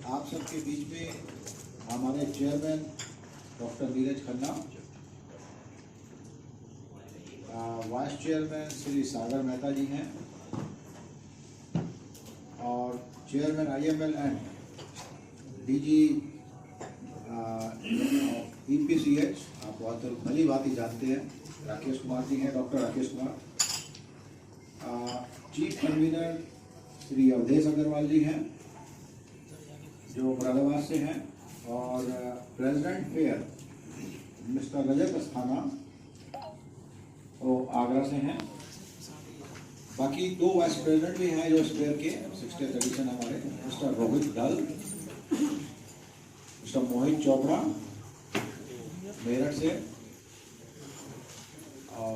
आप सबके बीच में हमारे chairman doctor Neeraj Khanna, vice chairman Shri Sagar Mehta ji हैं और chairman IML and DG EPCH आप बहुत भली बात ही जानते हैं, राकेश कुमार जी हैं, doctor Rakesh Kumar. Chief convener Shri Awadhesh Agarwal ji हैं जो मुरादाबाद से हैं और president fair mister Rajat Asthana वो आगरा से हैं। बाकी दो वाइस प्रेसिडेंट भी हैं जो इस फेयर के 60th एडिशन हमारे, मिस्टर रोहित दल, मिस्टर मोहित चोपड़ा मेरठ से, और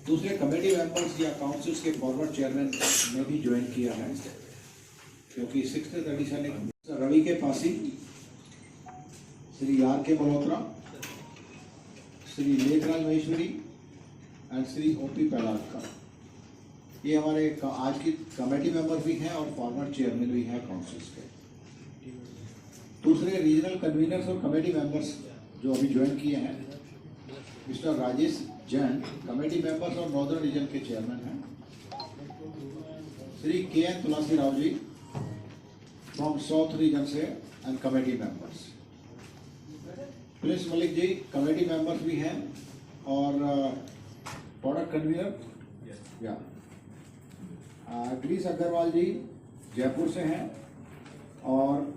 दूसरे कमेटी मेंबर्स या काउंसिल्स के फॉरवर्ड चेयरमैन ने भी ज्वाइन किया है, क्योंकि 60th एडिशन एक रवि के Pasi, Shri R.K. Malhotra, Shri Lekhraj Maheshwari and Shri OP पैलाटकर, ये हमारे आज की कमेटी मेंबर भी हैं और फॉरवर्ड चेयरमैन भी हैं काउंसिल्स के। दूसरे रीजनल कन्वीनर्स और कमेटी मेंबर्स जो अभी ज्वाइन किए हैं, mister Rajesh Jain committee members और नॉर्दर्न रीजन के चेयरमैन हैं, Shri KN Tulsi Rao ji from south region से and committee members, Prince Malik ji committee members भी हैं और प्रोडक्ट कन्वीनर या ग्रीस अग्रवाल जी जयपुर से हैं और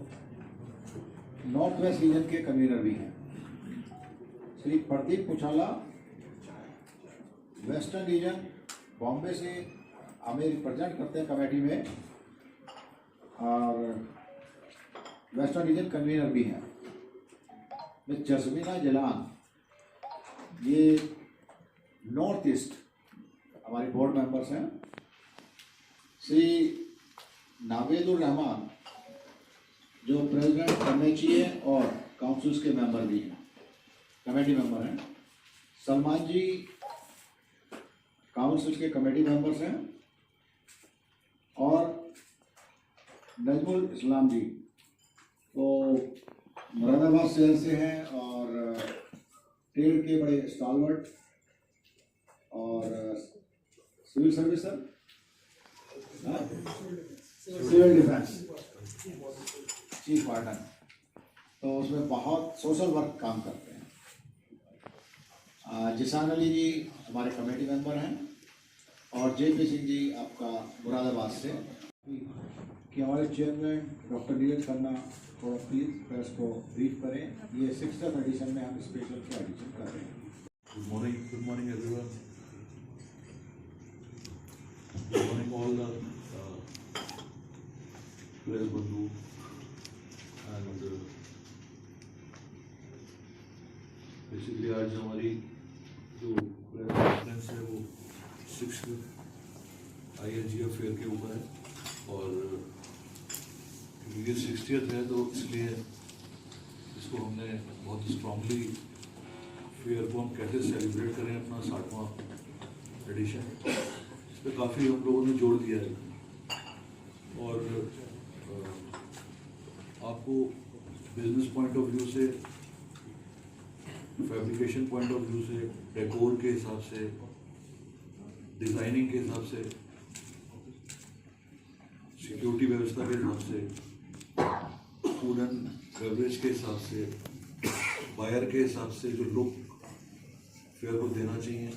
नॉर्थ वेस्ट रीजन के कन्वीनर भी हैं। श्री प्रदीप पुछाला वेस्टर्न रीजन बॉम्बे से हमें रिप्रेजेंट करते हैं कमेटी में और वेस्टर्न रीजन कन्वीनर भी हैं। मिस जसमीना जलान ये नॉर्थ ईस्ट हमारी बोर्ड मेंबर्स हैं। श्री नावेदुर रहमान जो प्रेसिडेंट कमेटी और काउंसिल्स के मेंबर भी हैं, कमेटी मेंबर हैं। सलमान जी काउंसिल्स के कमेटी मेंबर्स हैं और नजमुल इस्लाम जी तो मुरादाबाद शहर से हैं और ट्रेड के बड़े स्टॉलवर्ट और civil service sir, civil defence chief warden, तो उसमें बहुत सोशल वर्क काम करते हैं। जिसान अली जी हमारे कमेटी मेंबर हैं और JP सिंह जी आपका मुरादाबाद से, कि हमारे चेयरमैन डॉक्टर नीरज खन्ना थोड़ा प्लीज प्रेस को ब्रीफ करें। ये 60th एडिशन में हम स्पेशल क्या एडिशन कर रहे हैं। Good morning everyone. Good morning all the press बंधु and basically आज हमारी जो प्रेस कॉन्फ्रेंस है वो 6th ISGF फेयर के ऊपर है और ये 60th है तो इसलिए इसको हमने बहुत स्ट्रांगली फेयर को हम कैसे सेलिब्रेट करें अपना 60वां एडिशन, इस पर काफ़ी हम लोगों ने जोड़ दिया है। और आपको बिजनेस पॉइंट ऑफ व्यू से, फैब्रिकेशन पॉइंट ऑफ व्यू से, डेकोर के हिसाब से, डिज़ाइनिंग के हिसाब से, सिक्योरिटी व्यवस्था के हिसाब से, फूड एंड बेवरेज के हिसाब से, बायर के हिसाब से जो लुक फेयर को देना चाहिए,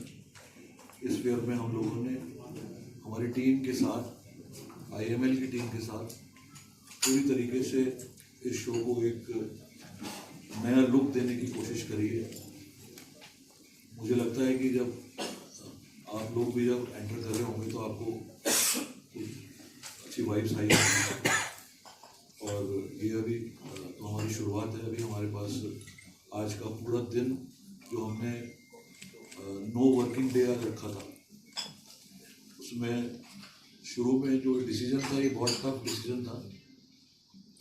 इस फेयर में हम लोगों ने हमारी टीम के साथ, IML की टीम के साथ पूरी तरीके से इस शो को एक नया लुक देने की कोशिश करी है। मुझे लगता है कि जब आप लोग भी जब एंटर कर रहे होंगे तो आपको अच्छी वाइब्स आई और ये अभी तो हमारी शुरुआत है। अभी हमारे पास आज का पूरा दिन जो हमने नो वर्किंग डे आज रखा था, उसमें शुरू में जो डिसीजन था ये बहुत टफ डिसीजन था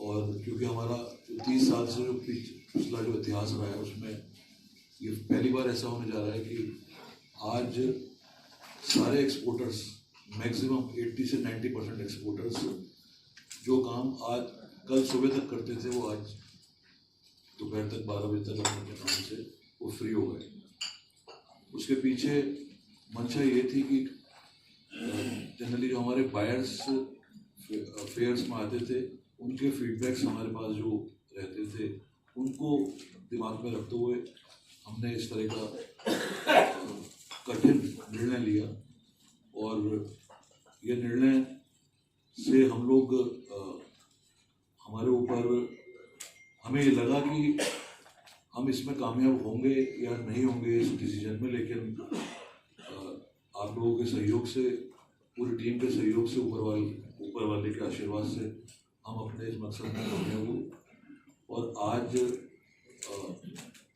और क्योंकि हमारा 30 साल से जो पिछला जो इतिहास रहा है उसमें ये पहली बार ऐसा होने जा रहा है कि आज सारे एक्सपोर्टर्स मैक्सिमम 80 से 90% एक्सपोर्टर्स जो काम आज कल सुबह तक करते थे वो आज दोपहर तक 12 बजे तक अपने काम से वो फ्री हो गए। उसके पीछे मंशा ये थी कि जनरली जो हमारे बायर्स फेयर्स में आते थे उनके फीडबैक्स हमारे पास जो रहते थे उनको दिमाग में रखते हुए हमने इस तरह का कठिन निर्णय लिया। और ये निर्णय से हम लोग हमारे ऊपर हमें ये लगा कि हम इसमें कामयाब होंगे या नहीं होंगे इस डिसीजन में, लेकिन आप लोगों के सहयोग से, पूरी टीम के सहयोग से, ऊपर वाले के आशीर्वाद से हम अपने इस मकसद में कामयाब हुए। और आज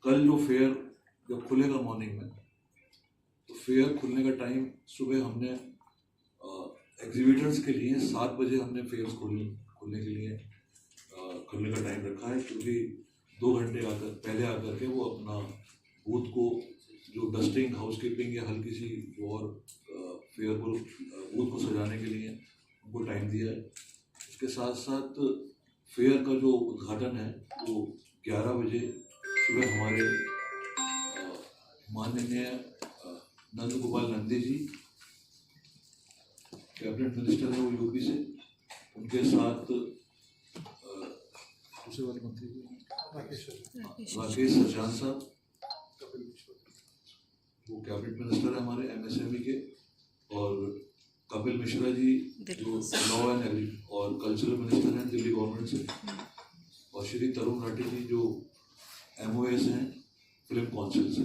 कल जो फेयर जब खुलेगा मॉर्निंग में, तो फेयर खुलने का टाइम सुबह हमने एग्जीबिटर्स के लिए 7 बजे हमने फेयर्स खुलने के लिए खुलने का टाइम रखा है, क्योंकि 2 घंटे पहले आकर के वो अपना बूथ को जो डस्टिंग, हाउसकीपिंग या हल्की सी जो और फेयर को बूथ को सजाने के लिए उनको टाइम दिया है। उसके साथ साथ फेयर का जो उद्घाटन है वो 11 बजे सुबह हमारे माननीय नंद गोपाल नंदी जी, कैबिनेट मिनिस्टर है वो यूपी से, उनके साथ दूसरे वाले मंत्री राकेश सचान साहब, वो कैबिनेट मिनिस्टर है हमारे MSME के, और कपिल मिश्रा जी जो लॉ एंड और कल्चरल मिनिस्टर हैं दिल्ली गवर्नमेंट से, और श्री तरुण राठी जी जो MOS हैं फिल्म काउंसिल से।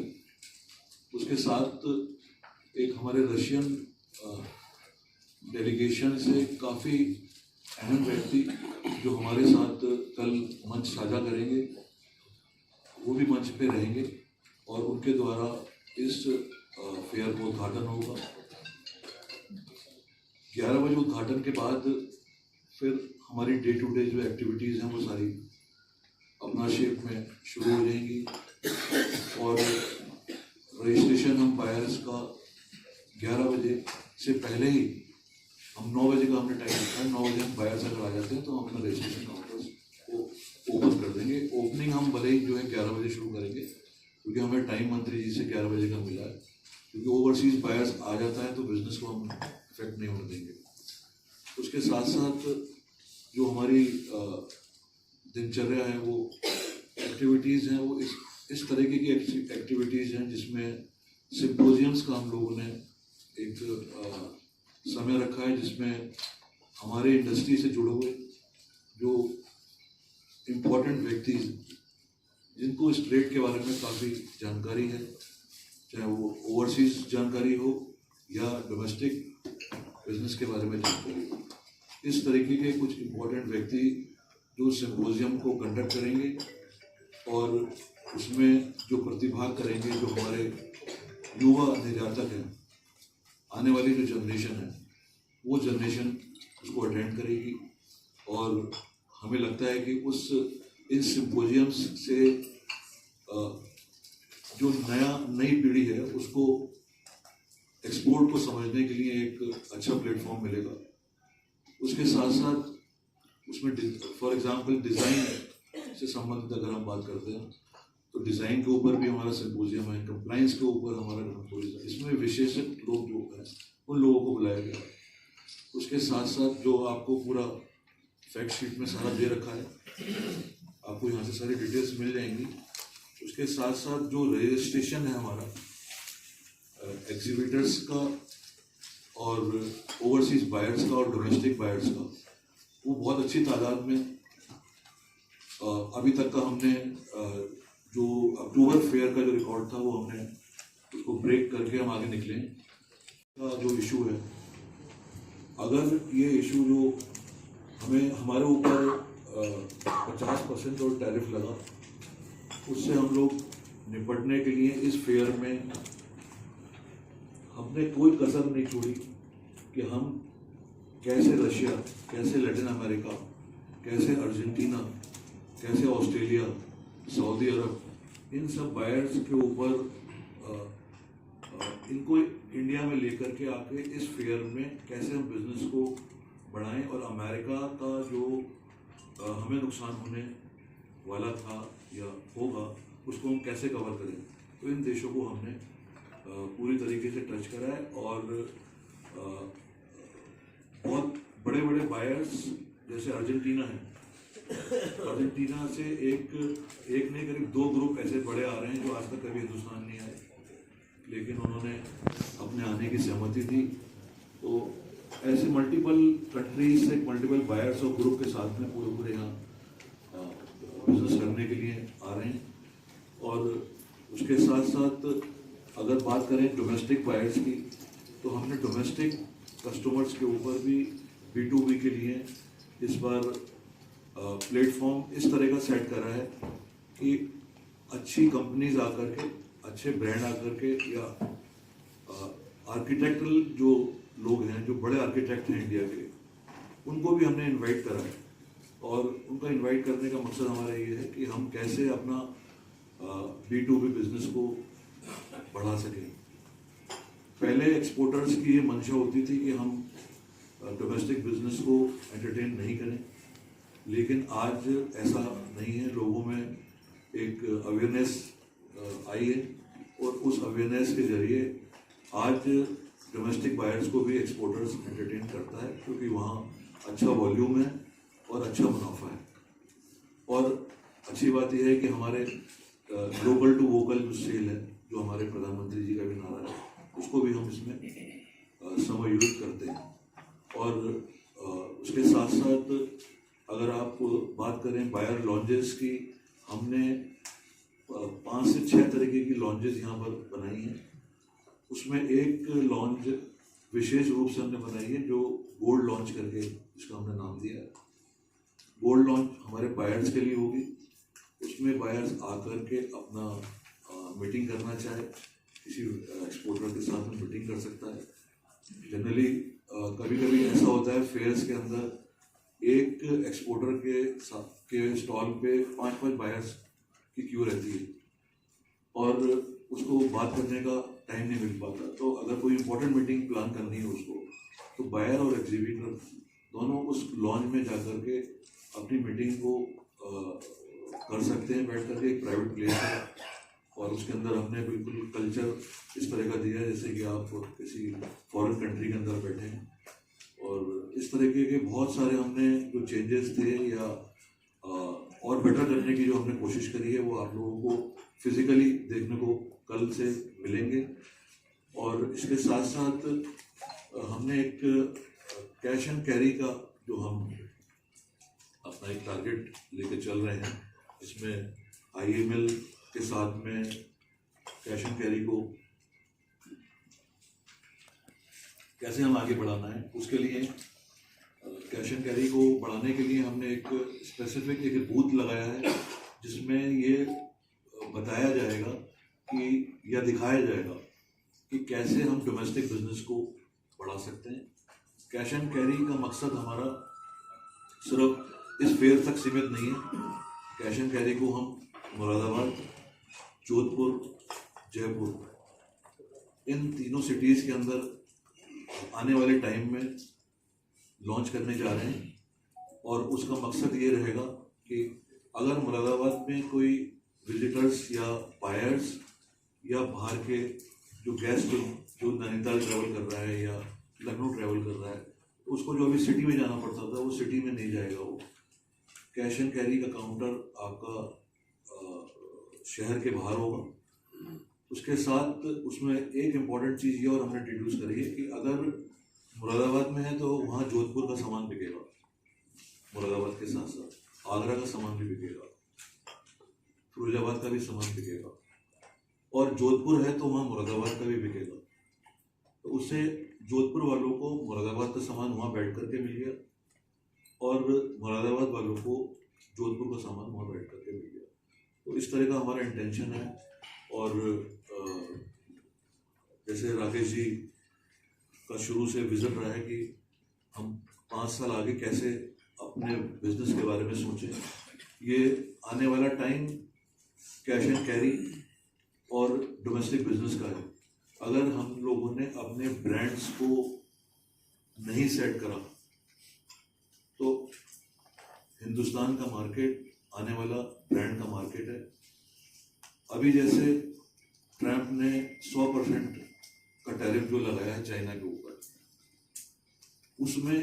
उसके साथ एक हमारे रशियन डेलीगेशन से काफ़ी अहम व्यक्ति जो हमारे साथ कल मंच साझा करेंगे, वो भी मंच पे रहेंगे और उनके द्वारा इस फेयर का उद्घाटन होगा। 11 बजे उद्घाटन के बाद फिर हमारी डे टू डे जो एक्टिविटीज़ हैं वो सारी अपना शेप में शुरू हो जाएंगी। और रजिस्ट्रेशन हम बायर्स का 11 बजे से पहले ही हम 9 बजे का हमने टाइम रखा है। 9 बजे हम बायर्स अगर आ जाते हैं तो हम अपना रजिस्ट्रेशन काउंटर्स को ओपन कर देंगे। ओपनिंग हम भले ही जो है 11 बजे शुरू करेंगे, क्योंकि हमें टाइम मंत्री जी से 11 बजे का मिला है, क्योंकि ओवरसीज बायर्स आ जाता है तो बिजनेस को हम इफेक्ट नहीं होने देंगे। उसके साथ साथ जो हमारी दिनचर्या है वो एक्टिविटीज़ हैं, वो इस तरीके की एक्टिविटीज़ हैं जिसमें सिम्पोजियम्स का हम लोगों ने एक समय रखा है, जिसमें हमारे इंडस्ट्री से जुड़े हुए जो इम्पोर्टेंट व्यक्ति जिनको इस ट्रेड के बारे में काफ़ी जानकारी है, चाहे वो ओवरसीज जानकारी हो या डोमेस्टिक बिजनेस के बारे में जानकारी हो, इस तरीके के कुछ इम्पोर्टेंट व्यक्ति जो सिम्पोजियम को कंडक्ट करेंगे और उसमें जो प्रतिभाग करेंगे, जो हमारे युवा निर्यातक हैं, आने वाली जो जनरेशन है वो जनरेशन उसको अटेंड करेगी। और हमें लगता है कि इन सिम्पोजियम्स से जो नई पीढ़ी है उसको एक्सपोर्ट को समझने के लिए एक अच्छा प्लेटफॉर्म मिलेगा। उसके साथ साथ उसमें फॉर एग्जांपल डिज़ाइन से संबंधित अगर हम बात करते हैं तो डिज़ाइन के ऊपर भी हमारा सिम्पोजियम है, कंप्लाइंस के ऊपर हमारा सिम्पोजियम, इसमें विशेषज्ञ लोग जो हैं उन लोगों को बुलाया गया। उसके साथ साथ जो आपको पूरा फैक्ट शीट में सारा दे रखा है, आपको यहाँ से सारी डिटेल्स मिल जाएंगी। उसके साथ साथ जो रजिस्ट्रेशन है हमारा एग्जीबिटर्स का और ओवरसीज बायर्स का और डोमेस्टिक बायर्स का, वो बहुत अच्छी तादाद में अभी तक का हमने जो अक्टूबर फेयर का जो रिकॉर्ड था वो हमने उसको ब्रेक करके हम आगे निकले। का जो इशू है, अगर ये इशू जो हमारे ऊपर 50% और टैरिफ लगा, उससे हम लोग निपटने के लिए इस फेयर में हमने कोई कसर नहीं छोड़ी कि हम कैसे रशिया, कैसे लैटिन अमेरिका, कैसे अर्जेंटीना, कैसे ऑस्ट्रेलिया, सऊदी अरब, इन सब बायर्स के ऊपर इनको इंडिया में लेकर के आके इस फेयर में कैसे हम बिजनेस को बढ़ाएं और अमेरिका का जो हमें नुकसान होने वाला था या होगा उसको हम कैसे कवर करें। तो इन देशों को हमने पूरी तरीके से टच करा है और बहुत बड़े बड़े बायर्स जैसे अर्जेंटीना है, अर्जेंटीना से एक नहीं करीब 2 ग्रुप ऐसे बड़े आ रहे हैं जो आज तक कभी हिंदुस्तान नहीं आए, लेकिन उन्होंने अपने आने की सहमति दी। तो ऐसे मल्टीपल कंट्रीज से मल्टीपल बायर्स और ग्रुप के साथ में पूरे यहाँ बिजनेस करने के लिए आ रहे हैं। और उसके साथ साथ अगर बात करें डोमेस्टिक बायर्स की, तो हमने डोमेस्टिक कस्टमर्स के ऊपर भी B2B के लिए इस बार प्लेटफॉर्म इस तरह का सेट करा है कि अच्छी कंपनीज आकर के, अच्छे ब्रांड आकर के या आर्किटेक्चरल जो लोग हैं, जो बड़े आर्किटेक्ट हैं इंडिया के, उनको भी हमने इनवाइट करा है। और उनका इनवाइट करने का मकसद हमारा ये है कि हम कैसे अपना B2B बिजनेस को बढ़ा सकें। पहले एक्सपोर्टर्स की ये मंशा होती थी कि हम डोमेस्टिक बिजनेस को एंटरटेन नहीं करें, लेकिन आज ऐसा नहीं है। लोगों में एक अवेयरनेस आई है और उस अवेयरनेस के जरिए आज डोमेस्टिक बायर्स को भी एक्सपोर्टर्स एंटरटेन करता है, क्योंकि वहाँ अच्छा वॉल्यूम है और अच्छा मुनाफा है। और अच्छी बात यह है कि हमारे ग्लोबल टू वोकल जो सेल है, जो हमारे प्रधानमंत्री जी का भी नारा है, उसको भी हम इसमें समायोजित करते हैं। और उसके साथ साथ अगर आप बात करें बायर लॉन्जेस की, हमने 5 से 6 तरीके की लॉन्जेस यहाँ पर बनाई हैं। उसमें एक लॉन्ज विशेष रूप से हमने बनाई है जो गोल्ड लॉन्च करके इसका हमने नाम दिया है। गोल्ड लॉन्च हमारे बायर्स के लिए होगी। उसमें बायर्स आकर के अपना मीटिंग करना चाहे, किसी एक्सपोर्टर के साथ में मीटिंग कर सकता है। जनरली कभी कभी ऐसा होता है फेयर्स के अंदर एक एक्सपोर्टर के स्टॉल पे 5-5 बायर्स की क्यू रहती है और उसको बात करने का टाइम नहीं मिल पाता। तो अगर कोई इंपॉर्टेंट मीटिंग प्लान करनी है उसको, तो बायर और एग्जीबिटर दोनों उस लॉन्च में जाकर के अपनी मीटिंग को कर सकते हैं बैठ करके। एक प्राइवेट प्लेस है और उसके अंदर हमने बिल्कुल कल्चर इस तरह का दिया है जैसे कि आप किसी फॉरेन कंट्री के अंदर बैठे हैं। और इस तरीके के बहुत सारे हमने जो चेंजेस थे या और बेटर करने की जो हमने कोशिश करी है, वो आप लोगों को फिजिकली देखने को कल से मिलेंगे। और इसके साथ साथ हमने एक कैश एंड कैरी का जो हम अपना एक टारगेट लेके चल रहे हैं, इसमें IML के साथ में कैश एंड कैरी को कैसे हम आगे बढ़ाना है, उसके लिए कैश एंड कैरी को बढ़ाने के लिए हमने एक स्पेसिफिक एक बूथ लगाया है जिसमें ये बताया जाएगा कि या दिखाया जाएगा कि कैसे हम डोमेस्टिक बिजनेस को बढ़ा सकते हैं। कैश एंड कैरी का मकसद हमारा सिर्फ इस फेयर तक सीमित नहीं है। कैश एंड कैरी को हम मुरादाबाद, जोधपुर, जयपुर इन तीनों सिटीज़ के अंदर आने वाले टाइम में लॉन्च करने जा रहे हैं। और उसका मकसद ये रहेगा कि अगर मुरादाबाद में कोई विजिटर्स या बायर्स या बाहर के जो गेस्ट जो नैनीताल ट्रैवल कर रहा है या लखनऊ ट्रैवल कर रहा है, तो उसको जो अभी सिटी में जाना पड़ता था वो सिटी में नहीं जाएगा। वो कैश एंड कैरी का काउंटर आपका शहर के बाहर होगा। उसके साथ उसमें एक इम्पॉर्टेंट चीज़ ये और हमने इंट्रोड्यूस करी है कि अगर मुरादाबाद में है तो वहाँ जोधपुर का सामान बिकेगा, मुरादाबाद के साथ साथ आगरा का सामान भी बिकेगा, फिरोजाबाद का भी सामान बिकेगा, और जोधपुर है तो वहाँ मुरादाबाद का भी बिकेगा। तो उससे जोधपुर वालों को मुरादाबाद का सामान वहाँ बैठ करके मिल गया और मुरादाबाद वालों को जोधपुर का सामान वहाँ बैठ करके मिल गया। तो इस तरह का हमारा इंटेंशन है। और जैसे राकेश जी का शुरू से विजन रहा है कि हम 5 साल आगे कैसे अपने बिजनेस के बारे में सोचें। ये आने वाला टाइम कैश एंड कैरी और डोमेस्टिक बिजनेस का है। अगर हम लोगों ने अपने ब्रांड्स को नहीं सेट करा तो हिंदुस्तान का मार्केट आने वाला ब्रांड का मार्केट है। अभी जैसे ट्रम्प ने 100% का टैरिफ जो लगाया है चाइना के ऊपर, उसमें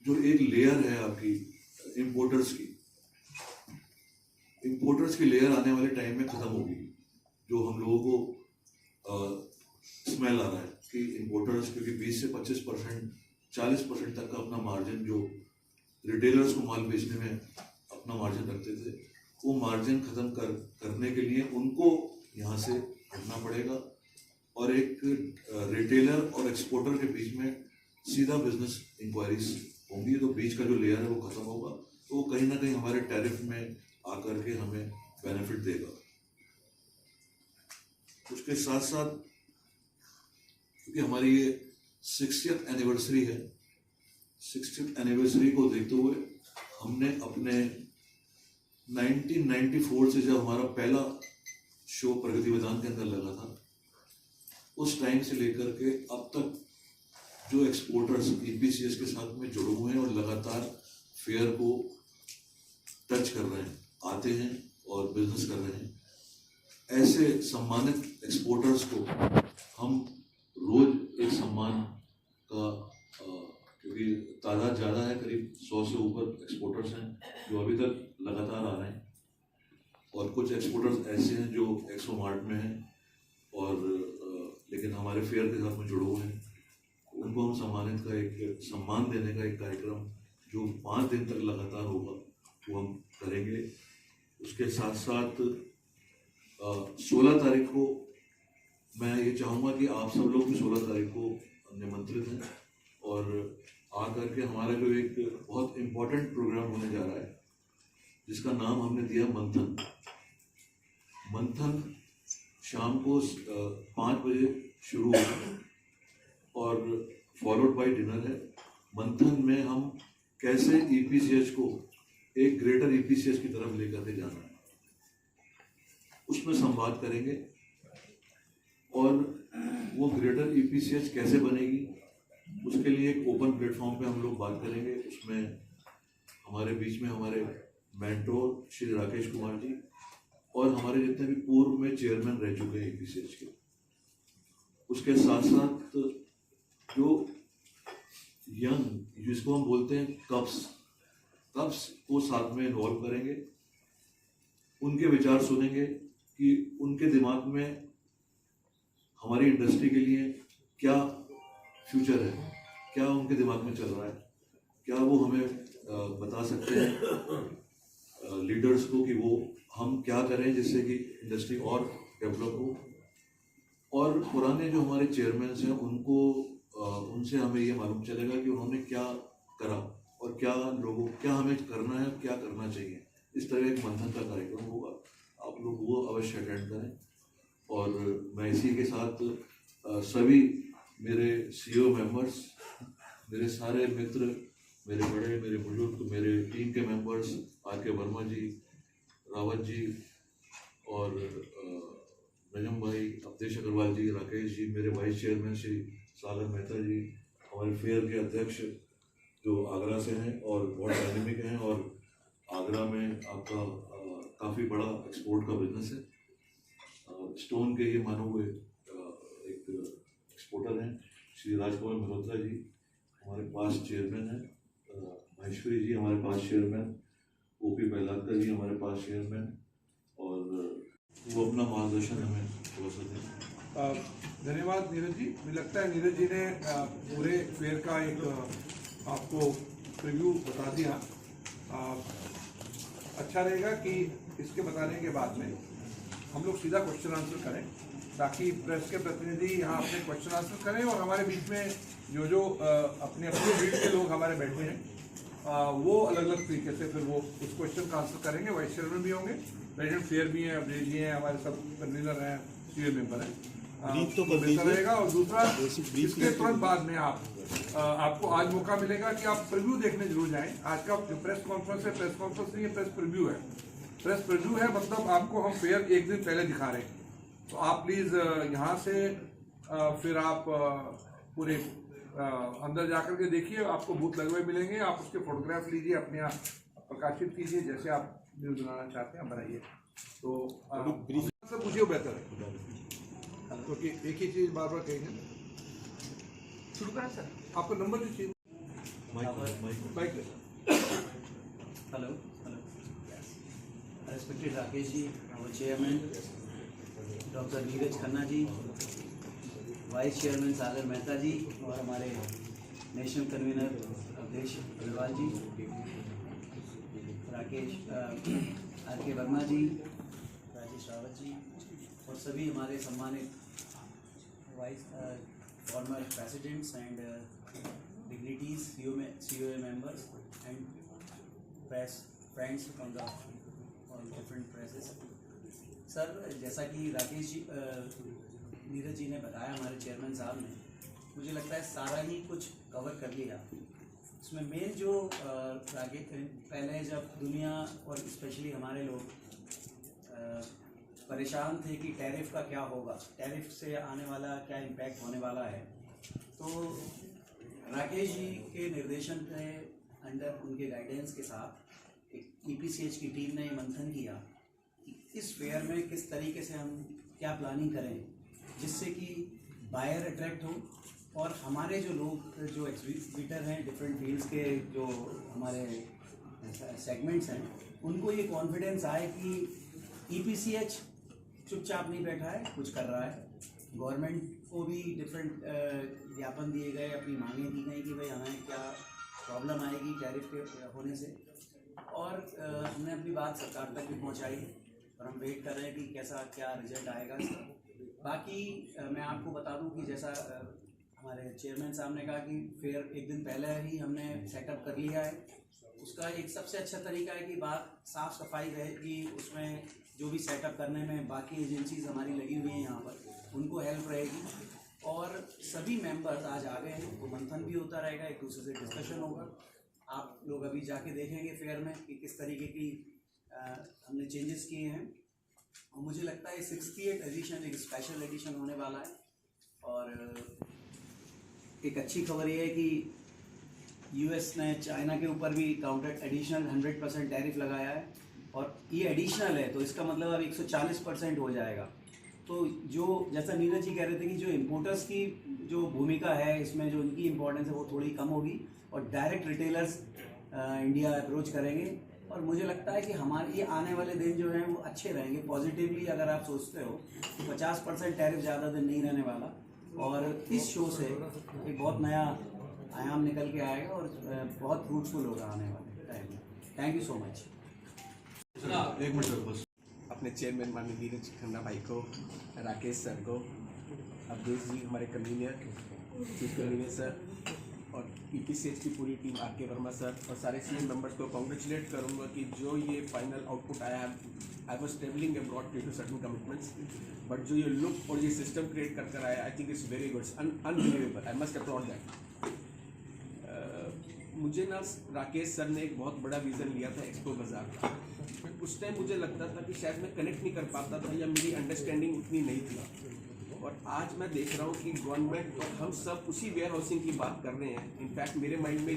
जो एक लेयर है आपकी इंपोर्टर्स की लेयर आने वाले टाइम में खत्म होगी। जो हम लोगों को स्मेल आ रहा है कि इंपोर्टर्स, क्योंकि 20 से 25%, 40% तक का अपना मार्जिन जो रिटेलर्स को माल बेचने में अपना मार्जिन रखते थे, वो मार्जिन खत्म करने के लिए उनको यहाँ से हटना पड़ेगा और एक रिटेलर और एक्सपोर्टर के बीच में सीधा बिजनेस इंक्वायरीज होंगी। तो बीच का जो लेयर है वो खत्म होगा, तो कहीं ना कहीं हमारे टैरिफ में आकर के हमें बेनिफिट देगा। उसके साथ साथ क्योंकि हमारी ये 60th एनिवर्सरी है, 60th एनिवर्सरी को देखते हुए हमने अपने 1994 से जब हमारा पहला शो प्रगति मैदान के अंदर लगा था, उस टाइम से लेकर के अब तक जो एक्सपोर्टर्स EPCS के साथ में जुड़े हुए हैं और लगातार फेयर को टच कर रहे हैं, आते हैं और बिजनेस कर रहे हैं, ऐसे सम्मानित एक्सपोर्टर्स को हम रोज एक सम्मान का, क्योंकि तादाद ज़्यादा है, करीब 100 से ऊपर एक्सपोर्टर्स हैं जो अभी तक लगातार आ रहे हैं, और कुछ एक्सपोर्टर्स ऐसे हैं जो एक्सोमार्ट में हैं और लेकिन हमारे फेयर के साथ में जुड़े हुए हैं। उनको हम सम्मानित का एक सम्मान देने का एक कार्यक्रम जो 5 दिन तक लगातार होगा वो हम करेंगे। उसके साथ साथ 16 तारीख को मैं ये चाहूँगा कि आप सब लोग भी 16 तारीख को निमंत्रित हैं और आकर के हमारा जो एक बहुत इम्पोर्टेंट प्रोग्राम होने जा रहा है, जिसका नाम हमने दिया मंथन शाम को 5 बजे शुरू होगा और फॉलोड बाय डिनर है। मंथन में हम कैसे EPCS को एक ग्रेटर EPCS की तरफ लेकर के जाना है, उसमें संवाद करेंगे और वो ग्रेटर EPCS कैसे बनेगी उसके लिए एक ओपन प्लेटफॉर्म पे हम लोग बात करेंगे। उसमें हमारे बीच में हमारे मेंटोर श्री राकेश कुमार जी और हमारे जितने भी पूर्व में चेयरमैन रह चुके हैं EPCS के, उसके साथ साथ जो यंग, जिसको हम बोलते हैं कप्स को साथ में इन्वॉल्व करेंगे, उनके विचार सुनेंगे कि उनके दिमाग में हमारी इंडस्ट्री के लिए क्या फ्यूचर है, क्या उनके दिमाग में चल रहा है, क्या वो हमें बता सकते हैं लीडर्स को कि वो हम क्या करें जिससे कि इंडस्ट्री और डेवलप हो। और पुराने जो हमारे चेयरमैन हैं उनको उनसे हमें ये मालूम चलेगा कि उन्होंने क्या करा और क्या हमें करना है, क्या करना चाहिए। इस तरह एक मंथन का कार्यक्रम होगा, आप लोग वो अवश्य अटेंड करें। और मैं इसी के साथ सभी मेरे CEO मेंबर्स, मेरे सारे मित्र, मेरे बड़े, मेरे बुजुर्ग, मेरे टीम के मेंबर्स RK वर्मा जी, रावत जी और नजम भाई, अवधेश अग्रवाल जी, राकेश जी, मेरे वाइस चेयरमैन श्री सागर मेहता जी, हमारे फेयर के अध्यक्ष जो आगरा से हैं और बहुत डायनेमिक हैं, और आगरा में आपका काफ़ी बड़ा एक्सपोर्ट का बिजनेस है। स्टोन के ये माने हुए एक एक्सपोर्टर हैं श्री राजकुमार मल्होत्रा जी, हमारे पास चेयरमैन हैं, महेश्वरी जी हमारे पास चेयरमैन, OP बेलाकर जी हमारे पास चेयरमैन, और वो अपना मार्गदर्शन हमें थोड़ा दें। धन्यवाद नीरज जी। मुझे लगता है नीरज जी ने पूरे फेयर का एक आपको प्रीव्यू बता दिया। अच्छा रहेगा कि इसके बताने के बाद में हम लोग सीधा क्वेश्चन आंसर करें, ताकि प्रेस के प्रतिनिधि यहाँ अपने क्वेश्चन आंसर करें और हमारे बीच में जो अपने फील्ड के लोग हमारे बैठे हैं वो अलग अलग तरीके से फिर वो उस क्वेश्चन का आंसर करेंगे। वाइस चेयरमैन भी होंगे, प्रेसिडेंट फेयर भी हैं, अवधेश जी हैं, हमारे सब कन्वीनर हैं, सीनियर मेंबर हैं, तो बेहतर रहेगा। और दूसरा, इसके तुरंत बाद में आपको आज मौका मिलेगा कि आप प्रीव्यू देखने जरूर जाएं। आज का जो प्रेस कॉन्फ्रेंस है, प्रेस कॉन्फ्रेंस नहीं है, प्रेस प्रीव्यू है। प्रेस प्रीव्यू है मतलब आपको हम फेयर एक दिन पहले दिखा रहे हैं तो आप प्लीज़ यहाँ से फिर आप पूरे अंदर जाकर के देखिए, आपको बूथ लगे हुए मिलेंगे, आप उसके फोटोग्राफ लीजिए, अपने आप प्रकाशित कीजिए, जैसे आप न्यूज़ बनाना चाहते हैं बनाइए। तो सब पूछिए बेहतर है, क्योंकि एक ही चीज़ बार बार कहेंगे। शुरू करें सर, आपका नंबर दीजिए। बाइक Hello. Respected Rakesh ji, our chairman, Dr. Neeraj Khanna ji, vice chairman Sagar Mehta ji और हमारे national convener Awadhesh Agarwal ji, Rakesh R K Verma जी, राजेश रावत जी और सभी हमारे सम्मानित vice former presidents and dignitaries, COA members and press friends from the all different presses. Sir, जैसा कि राकेश जी नीरज जी ने बताया, हमारे चेयरमैन साहब ने, मुझे लगता है सारा ही कुछ कवर कर लिया। इसमें मेन जो पहले जब दुनिया और स्पेशली हमारे लोग परेशान थे कि टैरिफ का क्या होगा, टैरिफ से आने वाला क्या इम्पैक्ट होने वाला है, तो राकेश जी के निर्देशन के अंडर, उनके गाइडेंस के साथ एक EPCH की टीम ने मंथन किया कि इस फेयर में किस तरीके से हम क्या प्लानिंग करें जिससे कि बायर अट्रैक्ट हो और हमारे जो लोग जो एग्जिबिटर हैं डिफरेंट फील्ड्स के, जो हमारे सेगमेंट्स हैं, उनको ये कॉन्फिडेंस आए कि EPCH चुपचाप नहीं बैठा है, कुछ कर रहा है। गवर्नमेंट को भी डिफरेंट ज्ञापन दिए गए, अपनी मांगें दी गई कि भाई हमें क्या प्रॉब्लम आएगी टैरिफ के होने से, और हमने अपनी बात सरकार तक भी पहुंचाई और हम वेट कर रहे हैं कि कैसा क्या रिजल्ट आएगा इसका। बाकी मैं आपको बता दूं कि जैसा हमारे चेयरमैन साहब ने कहा कि फेयर एक दिन पहले ही हमने सेटअप कर लिया है। उसका एक सबसे अच्छा तरीका है कि बात साफ़ सफाई रहेगी, उसमें जो भी सेटअप करने में बाकी एजेंसीज हमारी लगी हुई हैं यहाँ पर, उनको हेल्प रहेगी और सभी मेंबर्स आज आ गए हैं, तो मंथन भी होता रहेगा, एक दूसरे से डिस्कशन होगा। आप लोग अभी जाके देखेंगे फेयर में कि किस तरीके की हमने चेंजेस किए हैं और मुझे लगता है 68 एडिशन एक स्पेशल एडिशन होने वाला है। और एक अच्छी खबर ये है कि US ने चाइना के ऊपर भी काउंटर एडिशनल 100% टैरिफ लगाया है और ये एडिशनल है, तो इसका मतलब अब 140% हो जाएगा। तो जो जैसा नीरज जी कह रहे थे कि जो इम्पोर्टर्स की जो भूमिका है इसमें, जो उनकी इम्पोर्टेंस है वो थोड़ी कम होगी और डायरेक्ट रिटेलर्स इंडिया अप्रोच करेंगे और मुझे लगता है कि हमारे ये आने वाले दिन जो हैं वो अच्छे रहेंगे। पॉजिटिवली अगर आप सोचते हो तो 50% टैरिफ ज़्यादा दिन नहीं रहने वाला और इस शो से एक बहुत नया आयाम निकल के आएगा और बहुत फ्रूटफुल होगा आने वाले टाइम में। Thank you so much. एक मिनट बस। अपने चेयरमैन माननीय नीरज खन्ना भाई को, राकेश सर को, अवधेश जी हमारे कन्वीनर, चीफ कन्वीनर सर और EPCH की पूरी team, are K Verma sir और सारे CM मेंबर्स को कॉन्ग्रेचुलेट करूंगा कि जो ये फाइनल आउटपुट आया है। I was travelling abroad due to certain commitments, but जो ये लुक और ये सिस्टम क्रिएट कर आया, I think it's very good, unbelievable, I must upload that. मुझे ना राकेश सर ने एक बहुत बड़ा विज़न लिया था एक्सपो बाजार का। उस टाइम मुझे लगता था कि शायद मैं कनेक्ट नहीं कर पाता था या मेरी अंडरस्टैंडिंग उतनी नहीं थी और आज मैं देख रहा हूँ कि गवर्नमेंट और हम सब उसी वेयर हाउसिंग की बात कर रहे हैं। इनफैक्ट मेरे माइंड में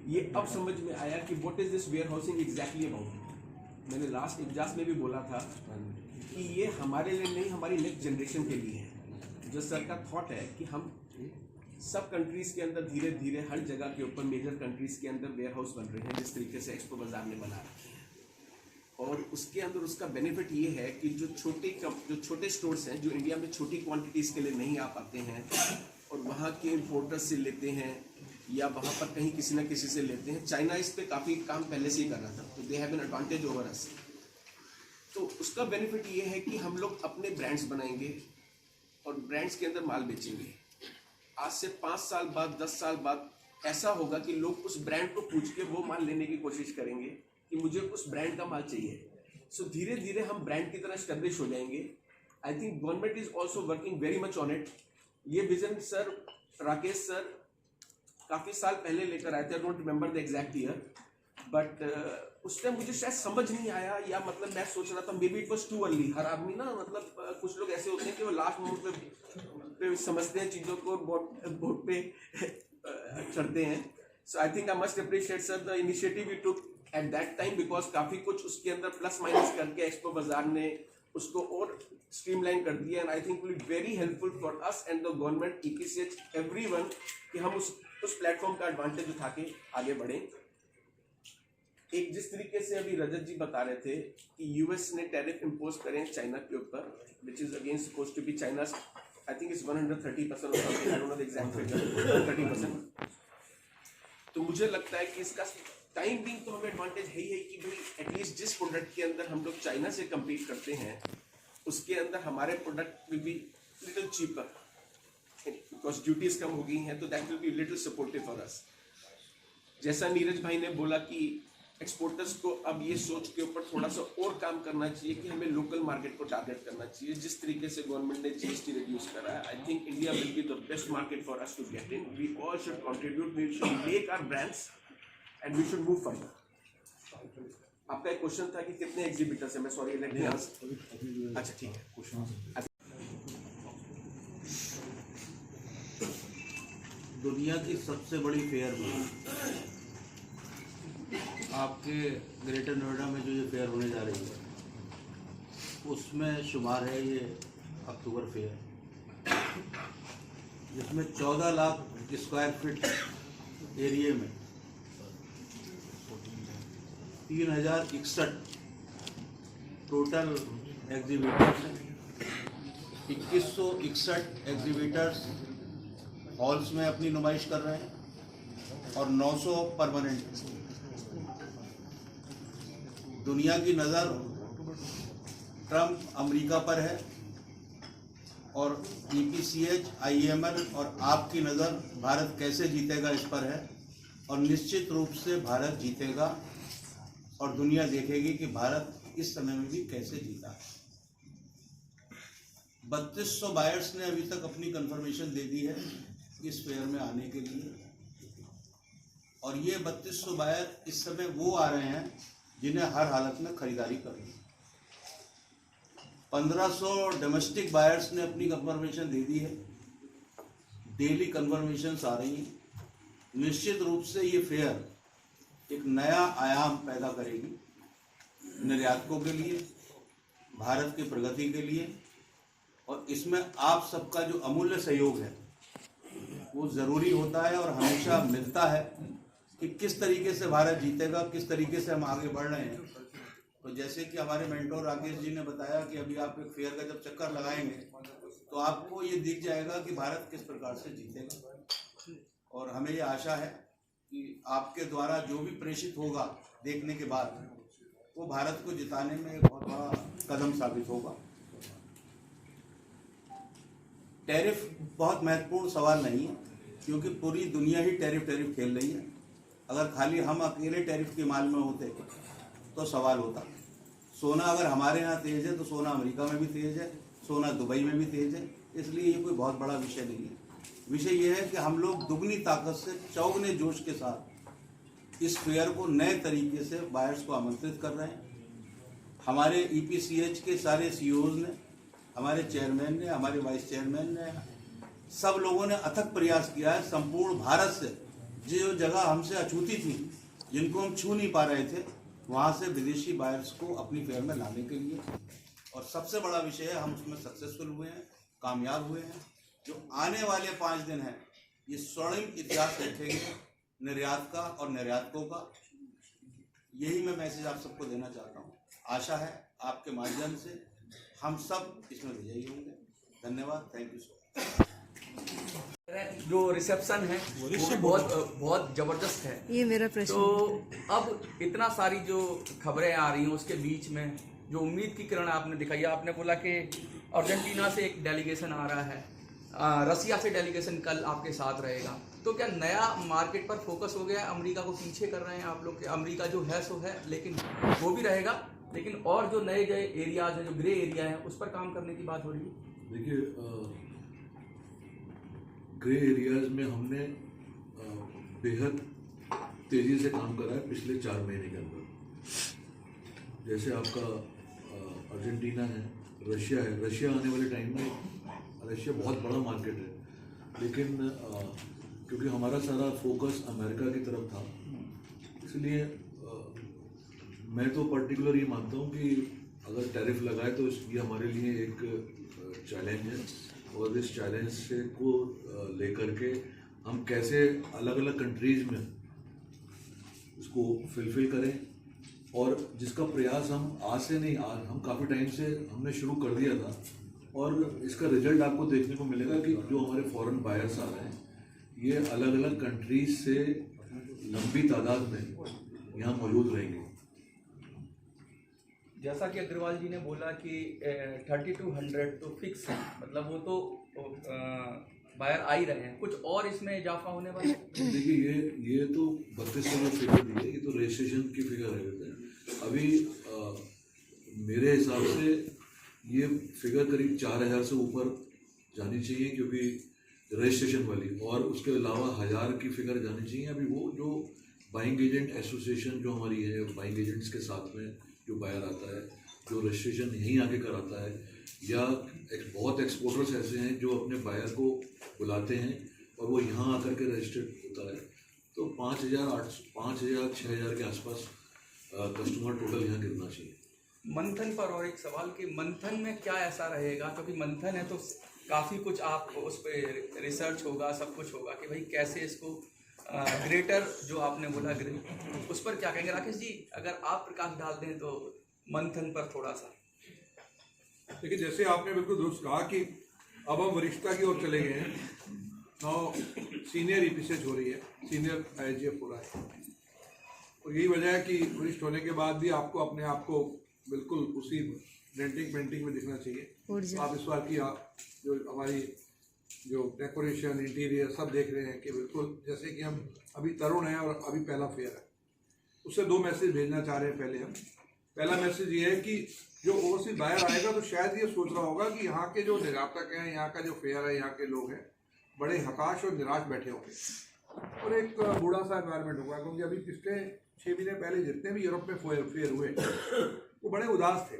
ये अब समझ में आया कि what is this warehousing exactly about. मैंने लास्ट इजलास में भी बोला था कि ये हमारे लिए नहीं, हमारी नेक्स्ट जनरेशन के लिए है। जो सर का थॉट है कि हम सब कंट्रीज़ के अंदर धीरे धीरे हर जगह के ऊपर मेजर कंट्रीज़ के अंदर वेयर हाउस बन रहे हैं, जिस तरीके से एक्सपो बाजार ने बना है। और उसके अंदर उसका बेनिफिट ये है कि जो छोटे स्टोर्स हैं, जो इंडिया में छोटी क्वांटिटीज़ के लिए नहीं आ पाते हैं और वहाँ के इम्पोर्टर्स से लेते हैं या वहाँ पर कहीं किसी न किसी से लेते हैं। चाइना इस पे काफ़ी काम पहले से ही कर रहा था, तो they have an advantage over us. तो उसका बेनिफिट ये है कि हम लोग अपने ब्रांड्स बनाएंगे और ब्रांड्स के अंदर माल बेचेंगे। आज से 5 साल बाद, 10 साल बाद ऐसा होगा कि लोग उस ब्रांड को पूछ के वो माल लेने की कोशिश करेंगे कि मुझे उस ब्रांड का माल चाहिए। सो धीरे धीरे हम ब्रांड की तरह एस्टेब्लिश हो जाएंगे। I think government is also working very much on it. ये विजन सर, राकेश सर काफ़ी साल पहले लेकर आए थे, I don't remember the exact year, but उस टाइम मुझे शायद समझ नहीं आया, या मतलब मैं सोच रहा था maybe it was too early. हर आदमी ना मतलब कुछ लोग ऐसे होते हैं कि वो लास्ट मोमेंट पे समझते हैं चीज़ों को, बोट पे चढ़ते हैं। So I think I must appreciate sir the initiative you took at that time, because काफ़ी कुछ उसके अंदर प्लस माइनस करके एक्सपो बाजार ने उसको और स्ट्रीमलाइन कर दिया। And I think will be very helpful for us and the government, EPCH, everyone, कि हम उस प्लेटफॉर्म का एडवांटेज उठा के आगे बढ़ें। एक जिस तरीके से अभी रजत जी बता रहे थे कि यूएस ने टैरिफ इम्पोज करें चाइना के ऊपर, which is again suppose to be चाइना's, आई थिंक इज 130% और something, I don't know the exact figure, 30%। तो मुझे लगता है कि इसका टाइम बिंग तो हमें एडवांटेज है ही है कि भाई एटलीस्ट जिस प्रोडक्ट के अंदर हम लोग चाइना से compete करते हैं उसके अंदर हमारे product will be little cheaper, because duties कम हो गई हैं, तो that will be little supportive for us. जैसा नीरज भाई ने बोला कि एक्सपोर्टर्स को अब ये सोच के ऊपर थोड़ा सा और काम करना चाहिए कि हमें लोकल मार्केट को टारगेट करना चाहिए। जिस तरीके से गवर्नमेंट ने GST रिड्यूस करा है, I think India will be the best market for us to get in. We all should contribute, we should make our brands and we should move further. आपका एक क्वेश्चन था कि कितने exhibitors हैं, मैं sorry let me answer. अच्छा ठीक है, क्वेश्चन दुनिया की सबसे बड़ी फेयर में आपके ग्रेटर नोएडा में जो ये फेयर होने जा रही है उसमें शुमार है ये अक्टूबर फेयर, जिसमें 14 लाख स्क्वायर फीट एरिया में 3061 टोटल एग्जीबिटर्स हैं। 2161 एग्जीबिटर्स हॉल्स में अपनी नुमाइश कर रहे हैं और 900 परमानेंट। दुनिया की नज़र ट्रम्प अमेरिका पर है और EPCH, IML और आपकी नज़र भारत कैसे जीतेगा इस पर है, और निश्चित रूप से भारत जीतेगा और दुनिया देखेगी कि भारत इस समय में भी कैसे जीता है। 3200 बायर्स ने अभी तक अपनी कंफर्मेशन दे दी है इस फेयर में आने के लिए, और ये 3200 बायर इस समय वो आ रहे हैं जिन्हें हर हालत में खरीदारी करनी है। 1500 डोमेस्टिक बायर्स ने अपनी कंफर्मेशन दे दी है, डेली कंफर्मेशंस आ रही हैं। निश्चित रूप से ये फेयर एक नया आयाम पैदा करेगी निर्यातकों के लिए, भारत की प्रगति के लिए, और इसमें आप सबका जो अमूल्य सहयोग है वो ज़रूरी होता है और हमेशा मिलता है कि किस तरीके से भारत जीतेगा, किस तरीके से हम आगे बढ़ रहे हैं। तो जैसे कि हमारे मेंटोर राकेश जी ने बताया कि अभी आप एक फेयर का जब चक्कर लगाएंगे तो आपको ये दिख जाएगा कि भारत किस प्रकार से जीतेगा, और हमें ये आशा है कि आपके द्वारा जो भी प्रेषित होगा देखने के बाद वो भारत को जिताने में एक बहुत बड़ा कदम साबित होगा। टैरिफ बहुत महत्वपूर्ण सवाल नहीं है, क्योंकि पूरी दुनिया ही टैरिफ खेल रही है। अगर खाली हम अकेले टैरिफ के माल में होते तो सवाल होता। सोना अगर हमारे यहाँ तेज है तो सोना अमेरिका में भी तेज है, सोना दुबई में भी तेज है, इसलिए ये कोई बहुत बड़ा विषय नहीं है। विषय ये है कि हम लोग दुगनी ताकत से चौगने जोश के साथ इस फेयर को नए तरीके से बायर्स को आमंत्रित कर रहे हैं। हमारे EPCH के सारे CEOs ने, हमारे चेयरमैन ने, हमारे वाइस चेयरमैन ने, सब लोगों ने अथक प्रयास किया है संपूर्ण भारत से जो जगह हमसे अछूती थी, जिनको हम छू नहीं पा रहे थे, वहाँ से विदेशी बायर्स को अपनी फेयर में लाने के लिए। और सबसे बड़ा विषय है हम उसमें सक्सेसफुल हुए हैं, कामयाब हुए हैं। जो आने वाले 5 दिन हैं ये स्वर्णिम इतिहास लिखेंगे निर्यात का और निर्यातकों का। यही मैं मैसेज आप सबको देना चाहता हूँ। आशा है आपके माध्यम से हम सब इसमें विजयी होंगे। धन्यवाद, थैंक यू सो मच। जो रिसेप्शन है वो बहुत जबरदस्त है। ये मेरा प्रश्न तो अब इतना सारी जो खबरें आ रही हैं उसके बीच में जो उम्मीद की किरण आपने दिखाई, आपने बोला कि अर्जेंटीना से एक डेलीगेशन आ रहा है, रसिया से डेलीगेशन कल आपके साथ रहेगा, तो क्या नया मार्केट पर फोकस हो गया? अमेरिका को पीछे कर रहे हैं आप लोग? अमेरिका जो है सो है, लेकिन वो भी रहेगा, लेकिन और जो नए एरियाज हैं, जो ग्रे एरिया है, उस पर काम करने की बात हो रही है। देखिए, ग्रे एरियाज में हमने बेहद तेज़ी से काम करा है पिछले 4 महीने के अंदर। जैसे आपका अर्जेंटीना है, रशिया है। रशिया आने वाले टाइम में, रशिया बहुत बड़ा मार्केट है, लेकिन क्योंकि हमारा सारा फोकस अमेरिका की तरफ था, इसलिए मैं तो पर्टिकुलर ये मानता हूँ कि अगर टैरिफ लगाए तो ये हमारे लिए एक चैलेंज है, और इस चैलेंज से को लेकर के हम कैसे अलग अलग कंट्रीज में इसको फुलफिल करें, और जिसका प्रयास हम आज से नहीं, आज हम काफ़ी टाइम से हमने शुरू कर दिया था, और इसका रिजल्ट आपको देखने को मिलेगा कि जो हमारे फॉरेन बायर्स आ रहे हैं ये अलग अलग कंट्रीज से लंबी तादाद में यहाँ मौजूद रहेंगे। जैसा कि अग्रवाल जी ने बोला कि 30 to 100 तो फिक्स है, मतलब वो तो बायर आ ही रहे हैं, कुछ और इसमें इजाफा होने वाला है? देखिए ये तो 3200 फिगर दी है, ये तो रजिस्ट्रेशन की फिगर है। अभी मेरे हिसाब से ये फिगर करीब 4000 से ऊपर जानी चाहिए, क्योंकि रजिस्ट्रेशन वाली, और उसके अलावा 1000 की फिगर जानी चाहिए। अभी वो जो बाइंग एजेंट एसोसिएशन जो हमारी है, बाइंग एजेंट्स के साथ में जो बायर आता है, जो रजिस्ट्रेशन यहीं आके कराता है, या बहुत एक्सपोर्टर्स ऐसे हैं जो अपने बायर को बुलाते हैं और वो यहाँ आकर के रजिस्टर्ड होता है, तो 5000-6000 के आसपास कस्टमर टोटल यहाँ गिरना चाहिए। मंथन पर और एक सवाल कि मंथन में क्या ऐसा रहेगा, क्योंकि मंथन है तो काफ़ी कुछ आप उस पर रिसर्च होगा, सब कुछ होगा कि भाई कैसे इसको ग्रेटर जो आपने बोला उस पर क्या कहेंगे राकेश जी, अगर आप प्रकाश डाल दें तो मंथन पर थोड़ा सा। देखिए, जैसे आपने बिल्कुल दुरुस्त कहा कि अब हम वरिष्ठता की ओर चले गए हैं, नाउ सीनियर ईपीसीएच हो रही है, सीनियर आईजीएफ हो रहा है, और यही वजह है कि वरिष्ठ होने के बाद भी आपको अपने आप को बिल्कुल उसी डेंटिंग पेंटिंग में दिखना चाहिए। आप इस बार की जो हमारी जो डेकोरेशन इंटीरियर सब देख रहे हैं कि बिल्कुल जैसे कि हम अभी तरुण हैं और अभी पहला फेयर है। उससे 2 मैसेज भेजना चाह रहे हैं। पहला मैसेज ये है कि जो ओवरसीज बायर आएगा तो शायद ये सोच रहा होगा कि यहाँ के जो निर्यातक हैं, यहाँ का जो फेयर है, यहाँ के लोग हैं, बड़े हताश और निराश बैठे होंगे और एक बूढ़ा सा एनवायरनमेंट होगा, क्योंकि अभी पिछले 6 महीने पहले जितने भी यूरोप में फेयर हुए वो बड़े उदास थे।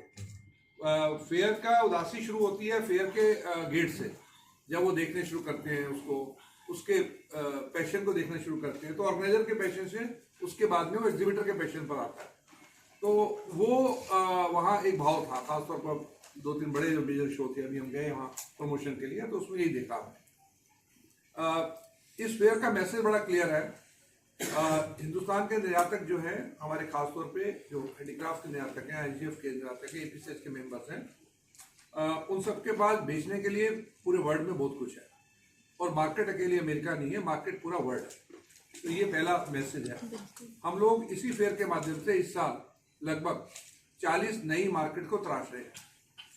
फेयर का उदासी शुरू होती है फेयर के गेट से, जब वो देखने शुरू करते हैं उसके पैशन को देखना शुरू करते हैं, तो ऑर्गेनाइजर के पैशन से उसके बाद में वो एग्जीबिटर के पैशन पर आता है। तो वो वहाँ एक भाव था, खासतौर पर 2-3 बड़े जो मेजर शो थे, अभी हम गए वहाँ प्रमोशन के लिए, तो उसमें यही देखा हमने। इस फेयर का मैसेज बड़ा क्लियर है। हिंदुस्तान के निर्यातक जो है हमारे, खासतौर पे जो हैंडीक्राफ्ट के निर्यातक हैं, आईजीएफ के निर्यातक हैं, एपीसीएच के मेंबर्स हैं, उन सबके पास बेचने के लिए पूरे वर्ल्ड में बहुत कुछ है, और मार्केट अकेले अमेरिका नहीं है, मार्केट पूरा वर्ल्ड है। तो ये पहला मैसेज है। हम लोग इसी फेयर के माध्यम से इस साल लगभग 40 नई मार्केट को तराश रहे हैं,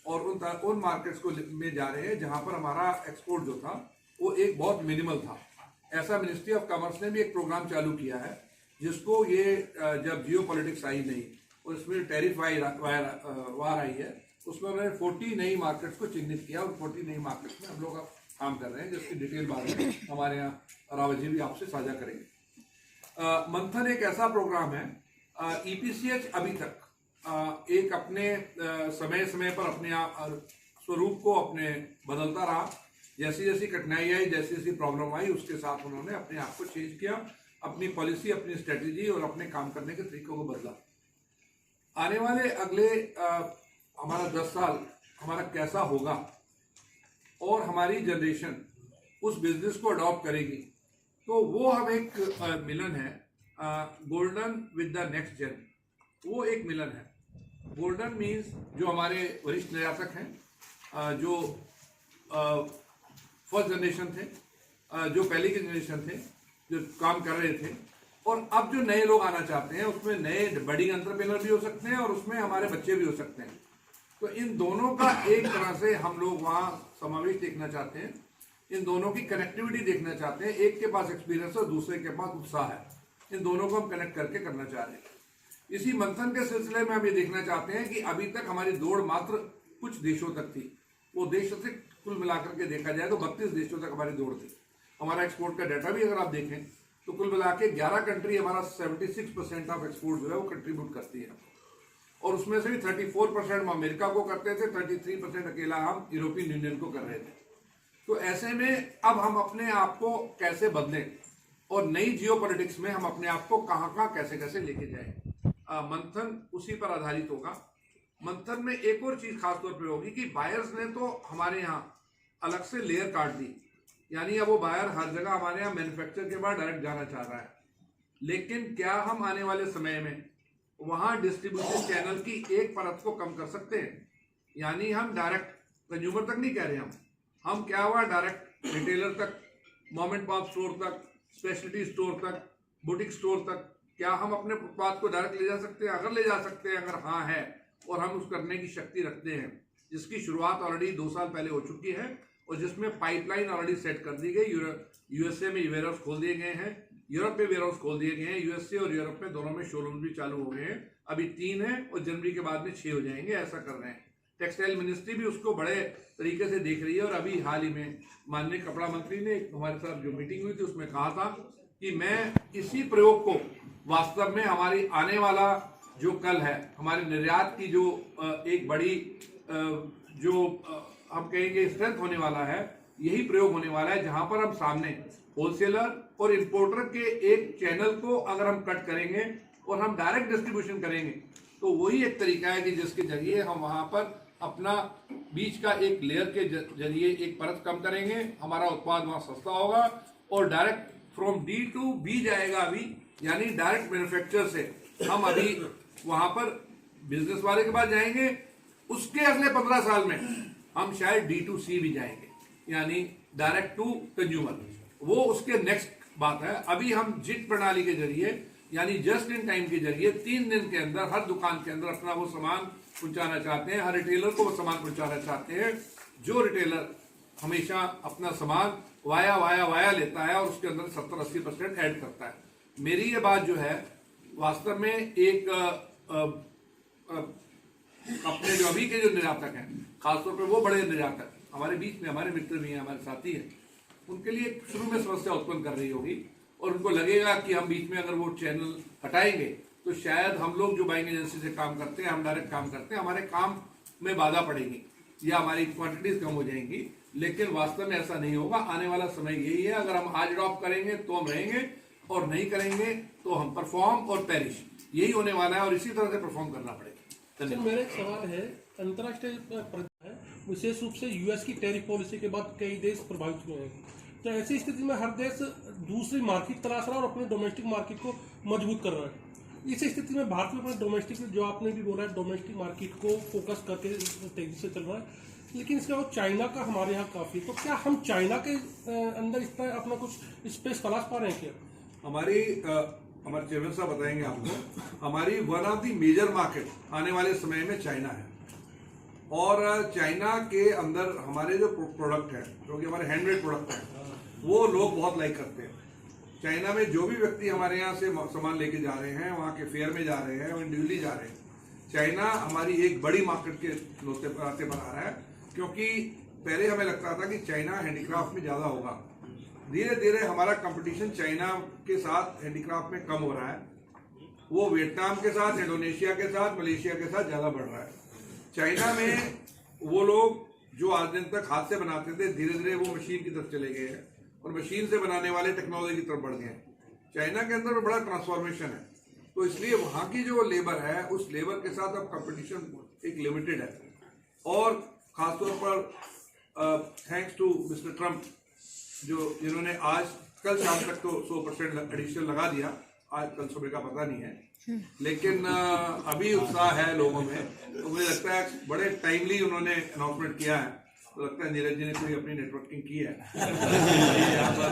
और उन मार्केट्स को में जा रहे हैं जहां पर हमारा एक्सपोर्ट जो था वो एक बहुत मिनिमल था। ऐसा मिनिस्ट्री ऑफ कॉमर्स ने भी एक प्रोग्राम चालू किया है, जिसको ये जब जियो पॉलिटिक्स आई नहीं और इसमें टैरिफ वार आई है, उसमें उन्होंने 40 नई मार्केट्स को चिन्हित किया, और 40 नई मार्केट्स में हम लोग अब काम कर रहे हैं, जिसकी डिटेल बाद में हमारे यहाँ रावत जी भी आपसे साझा करेंगे। मंथन एक ऐसा प्रोग्राम है, ईपीसीएच अभी तक एक अपने समय समय पर अपने स्वरूप को अपने बदलता रहा। जैसी जैसी कठिनाई आई, जैसी जैसी प्रॉब्लम आई, उसके साथ उन्होंने अपने आप को चेंज किया, अपनी पॉलिसी, अपनी स्ट्रेटेजी और अपने काम करने के तरीकों को बदला। आने वाले अगले हमारा 10 साल हमारा कैसा होगा और हमारी जनरेशन उस बिजनेस को अडॉप्ट करेगी, तो वो हम एक मिलन है, golden with the next gen, वो एक मिलन है। गोल्डन मीन्स जो हमारे वरिष्ठ निर्यातक हैं, जो फर्स्ट जनरेशन थे, जो पहले के जनरेशन थे, जो काम कर रहे थे, और अब जो नए लोग आना चाहते हैं, उसमें नए बडिंग एंटरप्रेन्योर भी हो सकते हैं और उसमें हमारे बच्चे भी हो सकते हैं। तो इन दोनों का एक तरह से हम लोग वहाँ समावेश देखना चाहते हैं, इन दोनों की कनेक्टिविटी देखना चाहते हैं। एक के पास एक्सपीरियंस और दूसरे के पास उत्साह है, इन दोनों को हम कनेक्ट करके करना चाह रहे हैं। इसी मंथन के सिलसिले में हम ये देखना चाहते हैं कि अभी तक हमारी दौड़ मात्र कुछ देशों तक थी, वो देश से कुल मिलाकर के देखा जाए तो 32 देशों तक हमारी दौड़ थी। हमारा एक्सपोर्ट का डाटा भी अगर आप देखें तो कुल मिला के 11 कंट्री हमारा 76% ऑफ एक्सपोर्ट जो है वो कंट्रीब्यूट करती है, और उसमें से भी 34% हम अमेरिका को करते थे, 33% अकेला हम यूरोपियन यूनियन को कर रहे थे। तो ऐसे में अब हम अपने आप को कैसे बदलें और नई जियोपॉलिटिक्स में हम अपने आप को कहाँ कैसे कैसे लेके जाएं, मंथन उसी पर आधारित होगा। मंथन में एक और चीज खासतौर पर होगी कि बायर्स ने तो हमारे यहाँ अलग से लेयर काट दी, यानी अब वो बायर हर जगह हमारे यहाँ मैन्युफैक्चर के बाद डायरेक्ट जाना चाह रहा है, लेकिन क्या हम आने वाले समय में वहां डिस्ट्रीब्यूशन चैनल की एक परत को कम कर सकते हैं? यानी हम डायरेक्ट कंज्यूमर तक नहीं कह रहे, हम क्या हुआ डायरेक्ट रिटेलर तक, मॉम एंड पॉप स्टोर तक, स्पेशलिटी स्टोर तक, बुटीक स्टोर तक, क्या हम अपने उत्पाद को डायरेक्ट ले जा सकते हैं? अगर ले जा सकते हैं, अगर हाँ है और हम उस करने की शक्ति रखते हैं, जिसकी शुरुआत ऑलरेडी 2 साल पहले हो चुकी है और जिसमें पाइपलाइन ऑलरेडी सेट कर दी गई। यूएसए में वेयर हाउस खोल दिए गए हैं, यूरोप में वेयर हाउस खोल दिए गए हैं, यूएसए और यूरोप में दोनों में शोरूम भी चालू हो गए हैं, अभी 3 है और जनवरी के बाद में 6 हो जाएंगे, ऐसा कर रहे हैं। टेक्सटाइल मिनिस्ट्री भी उसको बड़े तरीके से देख रही है और अभी हाल ही में माननीय कपड़ा मंत्री ने हमारे साथ जो मीटिंग हुई थी उसमें कहा था कि मैं इसी प्रयोग को वास्तव में हमारी आने वाला जो कल है हमारे निर्यात की जो एक बड़ी जो हम कहेंगे स्ट्रेंथ होने वाला है, यही प्रयोग होने वाला है, जहां पर हम सामने होलसेलर और इंपोर्टर के एक चैनल को अगर हम कट करेंगे और हम डायरेक्ट डिस्ट्रीब्यूशन करेंगे तो वही एक तरीका है कि जिसके जरिए हम वहां पर अपना बीच का एक लेयर के जरिए एक परत कम करेंगे, हमारा उत्पाद वहां सस्ता होगा और direct from D to B जाएगा अभी, यानी डायरेक्ट मैन्युफैक्चर से हम अभी वहां पर बिजनेस वाले के पास जाएंगे, उसके अगले 15 साल में हम शायद D2C भी जाएंगे, यानी डायरेक्ट टू कंज्यूमर, वो उसके नेक्स्ट बात है। अभी हम जिट प्रणाली के जरिए यानी जस्ट इन टाइम के जरिए 3 दिन के अंदर हर दुकान के अंदर अपना वो सामान पहुंचाना चाहते हैं, हर रिटेलर को वो सामान पहुंचाना चाहते हैं। जो रिटेलर हमेशा अपना सामान वाया लेता है और उसके अंदर 70-80% ऐड करता है। मेरी ये बात जो है वास्तव में एक अपने जो अभी के जो निर्यातक हैं, खासतौर पर वो बड़े निर्यातक हमारे बीच में हमारे मित्र भी हैं, हमारे साथी हैं, उनके लिए शुरू में समस्या उत्पन्न कर रही होगी और उनको लगेगा कि हम बीच में अगर वो चैनल हटाएंगे तो शायद हम लोग जो बाइंग एजेंसी से काम करते हैं, हम डायरेक्ट काम करते हैं, हमारे काम में बाधा पड़ेगी या हमारी क्वांटिटीज कम हो जाएंगी, लेकिन वास्तव में ऐसा नहीं होगा। आने वाला समय यही है, अगर हम आज अडॉप्ट करेंगे तो हम रहेंगे और नहीं करेंगे तो हम परफॉर्म और पेरिश, यही होने वाला है और इसी तरह से परफॉर्म करना पड़ेगा। मेरा एक सवाल है, अंतर्राष्ट्रीय विशेष रूप से यूएस की टैरिफ पॉलिसी के बाद कई देश प्रभावित हुए हैं, तो ऐसी स्थिति में हर देश दूसरी मार्केट तलाश रहा है और अपने डोमेस्टिक मार्केट को मजबूत कर रहा है। इस स्थिति में भारत में अपने डोमेस्टिक, जो आपने भी बोला है, डोमेस्टिक मार्केट को फोकस करके तेजी से चल रहा है, लेकिन इसके बाद चाइना का हमारे यहाँ काफी, तो क्या हम चाइना के अंदर इस तरह अपना कुछ स्पेस तलाश पा रहे हैं क्या? हमारे चेयरमैन साहब बताएंगे आपको, हमारी one of the major market आने वाले समय में चाइना है और चाइना के अंदर हमारे जो प्रोडक्ट हैं, जो कि हमारे हैंडमेड प्रोडक्ट हैं, वो लोग बहुत लाइक करते हैं। चाइना में जो भी व्यक्ति हमारे यहाँ से सामान लेके जा रहे हैं, वहाँ के फेयर में जा रहे हैं, इंडिविजुअली जा रहे हैं, चाइना हमारी एक बड़ी मार्केट के नाते पर आ रहा है, क्योंकि पहले हमें लगता था कि चाइना हैंडीक्राफ्ट में ज्यादा होगा। धीरे धीरे हमारा कंपटीशन चाइना के साथ हैंडीक्राफ्ट में कम हो रहा है, वो वियतनाम के साथ, इंडोनेशिया के साथ, मलेशिया के साथ ज्यादा बढ़ रहा है। चाइना में वो लोग जो आज दिन तक हाथ से बनाते थे, धीरे धीरे वो मशीन की तरफ चले गए हैं और मशीन से बनाने वाले टेक्नोलॉजी की तरफ बढ़ गए हैं। चाइना के अंदर बड़ा ट्रांसफॉर्मेशन है, तो इसलिए वहां की जो लेबर है, उस लेबर के साथ अब कंपटीशन एक लिमिटेड है। और खासतौर पर थैंक्स टू मिस्टर ट्रम्प, जिन्होंने आज कल शाम तक तो 100% एडिशनल लगा दिया, आज कल सुबह का पता नहीं है, लेकिन अभी उत्साह है लोगों में, तो मुझे लगता है बड़े टाइमली उन्होंने अनाउंसमेंट किया है, तो लगता है नीरज जी ने कोई अपनी नेटवर्किंग की है। यहाँ पर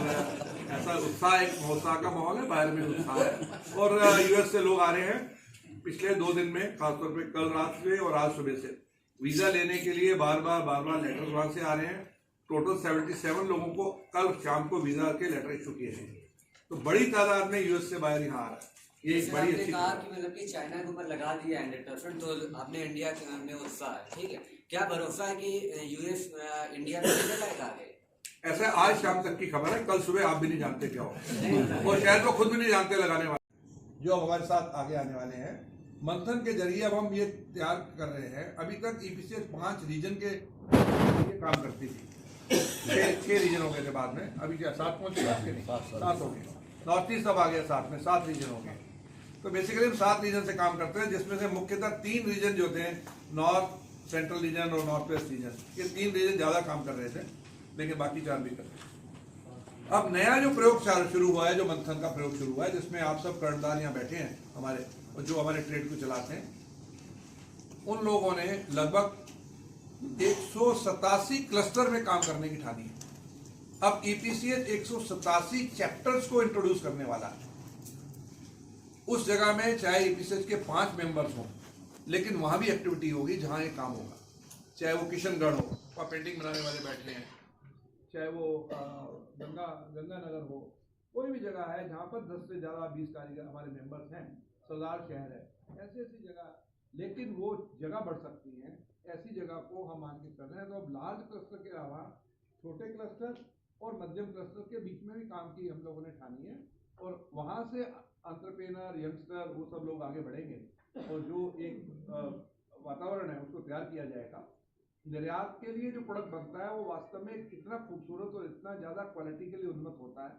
ऐसा उत्साह, एक उत्साह का माहौल है, बाहर में उत्साह है और यूएस से लोग आ रहे हैं पिछले 2 दिन में, खासतौर पे कल रात से और आज सुबह से वीजा लेने के लिए बार बार लेटर वहां से आ रहे हैं। टोटल 77 लोगों को कल शाम को वीजा के लेटर इशू किए हैं, तो बड़ी तादाद में यूएस से बाहर यहाँ आ रहा है। ये एक बड़ी अच्छी कहा कि मतलब कि चाइना के ऊपर लगा दिया 100%, तो आपने इंडिया में उत्साह है, ठीक है, क्या भरोसा है कि यूएस इंडिया में लाएगा आगे? ऐसा आज शाम तक की खबर है, कल सुबह आप भी नहीं जानते क्या हो, और शायद वो खुद भी नहीं जानते लगाने वाले जो अब हमारे साथ आगे आने वाले हैं। मंथन के जरिए अब हम ये तैयार कर रहे हैं। अभी तक ईपीसीएस 5 रीजन के लिए काम करती थी, 6 रीजन हो गए थे बाद में, अभी क्या 7 पहुंचे? 7 हो गए। नॉर्थ ईस्ट अब आ गया साथ में, 7 रीजन हो गए। तो बेसिकली हम 7 रीजन से काम करते हैं, जिसमें से मुख्यतः 3 रीजन जो थे, नॉर्थ, सेंट्रल रीजन और नॉर्थ वेस्ट रीजन, ये 3 रीजन ज्यादा काम कर रहे थे, लेकिन बाकी 4 भी कर रहे थे। अब नया जो प्रयोग शुरू हुआ है, जो मंथन का प्रयोग शुरू हुआ है, जिसमें आप सब कर्णधार यहाँ बैठे हैं हमारे, और जो हमारे ट्रेड को चलाते हैं, उन लोगों ने लगभग 187 क्लस्टर में काम करने की ठानी है। अब ईपीसीएस 187 चैप्टर्स को इंट्रोड्यूस करने वाला है। उस जगह में चाहे ईपीसीएस के 5 मेंबर्स हों, लेकिन वहां भी एक्टिविटी होगी जहां ये काम होगा। चाहे वो किशनगढ़ हो, वहाँ पेंटिंग बनाने वाले बैठे हैं, चाहे वो गंगानगर हो, कोई भी जगह है जहाँ पर 10 से ज़्यादा 20 कारीगर हमारे मेंबर्स हैं, सरदार शहर है, ऐसी जगह, लेकिन वो जगह बढ़ सकती है, ऐसी जगह को हम मार्केट कर रहे हैं। तो अब लार्ज क्लस्टर के अलावा छोटे क्लस्टर और मध्यम क्लस्टर के बीच में भी काम की हम लोगों ने ठानी है, और वहाँ से एंटरप्रेन्योर, यंगस्टर, वो सब लोग आगे बढ़ेंगे, और जो एक वातावरण है उसको तैयार किया जाएगा। निर्यात के लिए जो प्रोडक्ट बनता है वो वास्तव में कितना खूबसूरत और इतना ज़्यादा क्वालिटी के लिए उन्नत होता है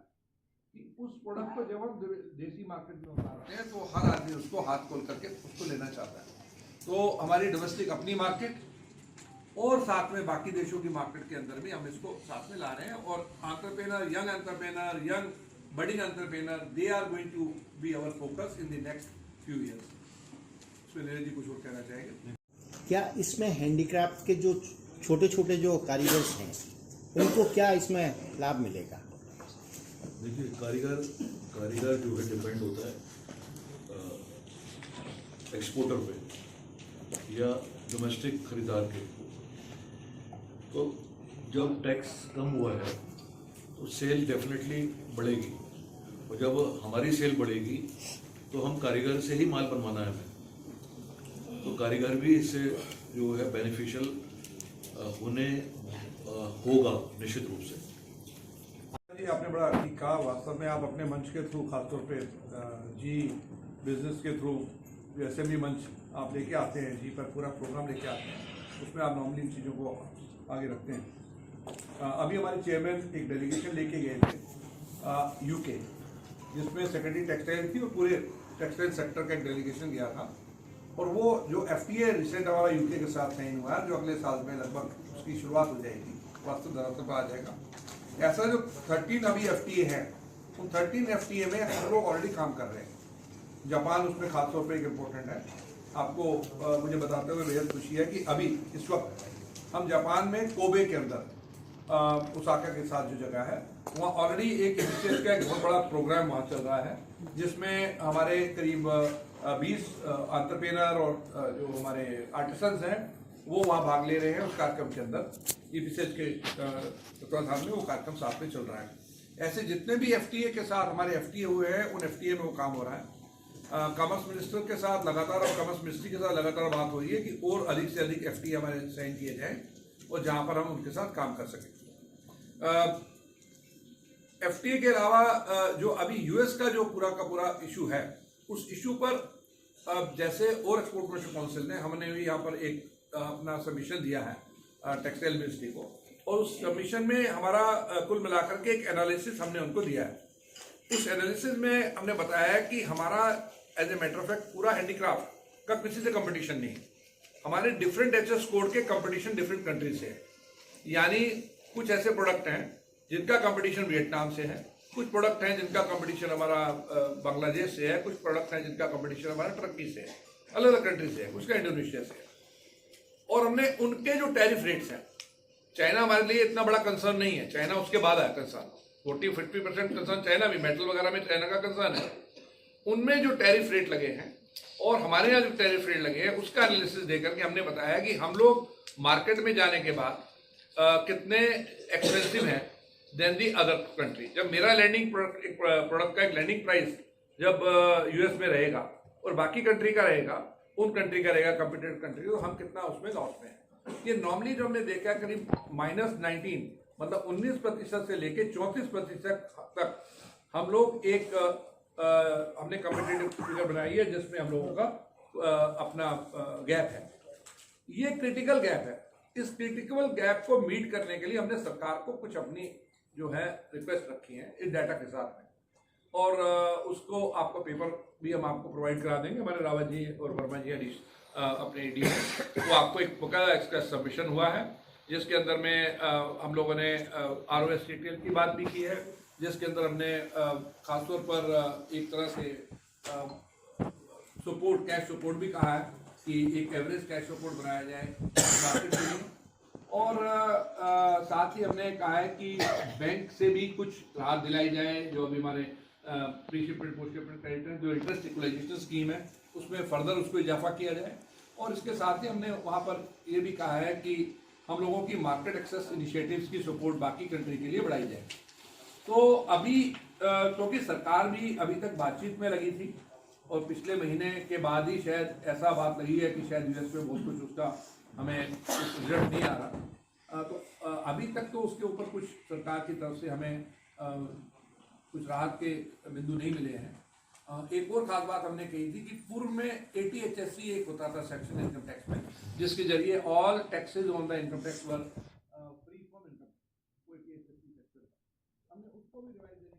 कि उस प्रोडक्ट को जब हम देसी मार्केट में उतारते हैं तो हर आदमी उसको हाथ खोल करके उसको लेना चाहता है। तो हमारी डोमेस्टिक अपनी मार्केट और साथ में बाकी देशों की मार्केट के अंदर भी हम इसको साथ में ला रहे हैं, और entrepreneur, young budding entrepreneur, they are going to be our focus in the next few years. इसमें नीरज जी कुछ और कहना चाहेंगे? क्या इसमें हैंडीक्राफ्ट के जो छोटे छोटे जो कारीगर्स हैं उनको क्या इसमें लाभ मिलेगा? देखिए, कारीगर जो है डिपेंड होता है एक्सपोर्टर पे या डोमेस्टिक खरीदार के। तो जब टैक्स कम हुआ है तो सेल डेफिनेटली बढ़ेगी, और जब हमारी सेल बढ़ेगी तो हम कारीगर से ही माल बनवाना है हमें, तो कारीगर भी इससे जो है बेनिफिशियल होगा निश्चित रूप से। जी, आपने बड़ा ठीक कहा। वास्तव में आप अपने मंच के थ्रू, खासतौर पे जी बिजनेस के थ्रू जो SME मंच आप लेके आते हैं, जी पर पूरा प्रोग्राम लेके आते हैं, उसमें आप नॉर्मली इन चीज़ों को आगे रखते हैं। अभी हमारे चेयरमैन एक डेलीगेशन लेके गए थे UK, जिसमें सेक्रेटरी टेक्सटाइल थी और पूरे टेक्सटाइल सेक्टर का एक डेलीगेशन गया था। और वो जो FTA रिसेंट हमारा UK के साथ साइन हुआ है, जो अगले साल में लगभग उसकी शुरुआत हो जाएगी, वास्तव धरातल पर आ जाएगा। ऐसा जो 13 अभी FTA है, उन 13 FTA में हम लोग ऑलरेडी काम कर रहे हैं। जापान उसमें खासतौर पर एक इम्पोर्टेंट है। आपको मुझे बताते हुए बेहद खुशी है कि अभी इस वक्त हम जापान में कोबे के अंदर ओसाका के साथ जो जगह है, वहाँ ऑलरेडी एक ईपीसीएस का एक बहुत बड़ा प्रोग्राम वहाँ चल रहा है, जिसमें हमारे करीब 20 एंटरप्रेन्योर और जो हमारे आर्टिसंस हैं वो वहाँ भाग ले रहे हैं। उस कार्यक्रम के अंदर ईपीसीएस के तत्वाधान में वो कार्यक्रम साथ में चल रहा है। ऐसे जितने भी FTA के साथ हमारे FTA हुए हैं, उन FTA में वो काम हो रहा है। कॉमर्स मिनिस्टर के साथ लगातार और कॉमर्स मिनिस्ट्री के साथ लगातार बात हो रही है कि और अधिक से अधिक FTA हमारे साइन किए जाएं, और जहाँ पर हम उनके साथ काम कर सकें। FTA के अलावा जो अभी US का जो पूरा का पूरा इशू है, उस इशू पर जैसे और एक्सपोर्ट प्रमोशन काउंसिल ने, हमने भी यहाँ पर एक अपना सबमिशन दिया है टेक्सटाइल मिनिस्ट्री को, और उस सबमिशन में हमारा कुल मिलाकर के एक एनालिसिस हमने उनको दिया है। उस एनालिसिस में हमने बताया है कि हमारा as a matter of fact पूरा हैंडीक्राफ्ट का किसी से कंपटीशन नहीं है। हमारे डिफरेंट HS कोड के कंपटीशन डिफरेंट कंट्रीज से है, यानी कुछ ऐसे प्रोडक्ट हैं जिनका कंपटीशन वियतनाम से है, कुछ प्रोडक्ट हैं जिनका कंपटीशन हमारा बांग्लादेश से है, कुछ प्रोडक्ट हैं जिनका कंपटीशन हमारा टर्की से है, अलग अलग कंट्री से है, कुछ का इंडोनेशिया से है। और हमने उनके जो टैरिफ रेट्स हैं, चाइना हमारे लिए इतना बड़ा कंसर्न नहीं है, चाइना उसके बाद आया कंसर्न, 40-50% कंसर्न चाइना भी, मेटल वगैरह में चाइना का कंसर्न है। उनमें जो टैरिफ रेट लगे हैं और हमारे यहाँ जो टैरिफ रेट लगे हैं, उसका एनालिसिस देकर के हमने बताया कि हम लोग मार्केट में जाने के बाद कितने एक्सपेंसिव हैं देन दी अदर कंट्री। जब मेरा लैंडिंग प्रोडक्ट का एक लैंडिंग प्राइस जब US में रहेगा और बाकी कंट्री का रहेगा, उन कंट्री का रहेगा कंपटीटर कंट्री, तो हम कितना उसमें लॉस में है। ये नॉर्मली जो हमने देखा करीब -19 मतलब 19% से लेके 34% तक हम लोग एक हमने कॉम्पिटिटिव फिगर बनाई है जिसमें हम लोगों का अपना गैप है। ये क्रिटिकल गैप है। इस क्रिटिकल गैप को मीट करने के लिए हमने सरकार को कुछ अपनी जो है रिक्वेस्ट रखी है इस डाटा के साथ में, और उसको आपको पेपर भी हम आपको प्रोवाइड करा देंगे। हमारे रावत जी और वर्मा जी अपने डी वो आपको एक बकाया इसका सबमिशन हुआ है जिसके अंदर में हम लोगों ने ROSTTL की बात भी की है, जिसके अंदर हमने खासतौर पर एक तरह से सपोर्ट, कैश सपोर्ट भी कहा है कि एक एवरेज कैश सपोर्ट बनाया जाए मार्केट के लिए, और साथ ही हमने कहा है कि बैंक से भी कुछ राहत दिलाई जाए। जो अभी हमारे pre shipment post shipment credit जो इंटरेस्ट इक्वलाइजेशन स्कीम है उसमें फर्दर उसको इजाफा किया जाए, और इसके साथ ही हमने वहाँ पर ये भी कहा है कि हम लोगों की मार्केट एक्सेस इनिशिएटिव्स की सपोर्ट बाकी कंट्री के लिए बढ़ाई जाए। तो अभी क्योंकि सरकार भी अभी तक बातचीत में लगी थी और पिछले महीने के बाद ही शायद ऐसा बात लगी है कि शायद यूएस में बहुत कुछ उसका हमें रिजल्ट नहीं आ रहा, तो अभी तक तो उसके ऊपर कुछ सरकार की तरफ से हमें कुछ राहत के बिंदु नहीं मिले हैं। एक और खास बात हमने कही थी कि पूर्व में ATHSC एक होता था सेक्शन इनकम टैक्स में, जिसके जरिए all taxes on the income tax were free from income, वो ATHSC सेक्शन हमने उसको भी रिवाइज देने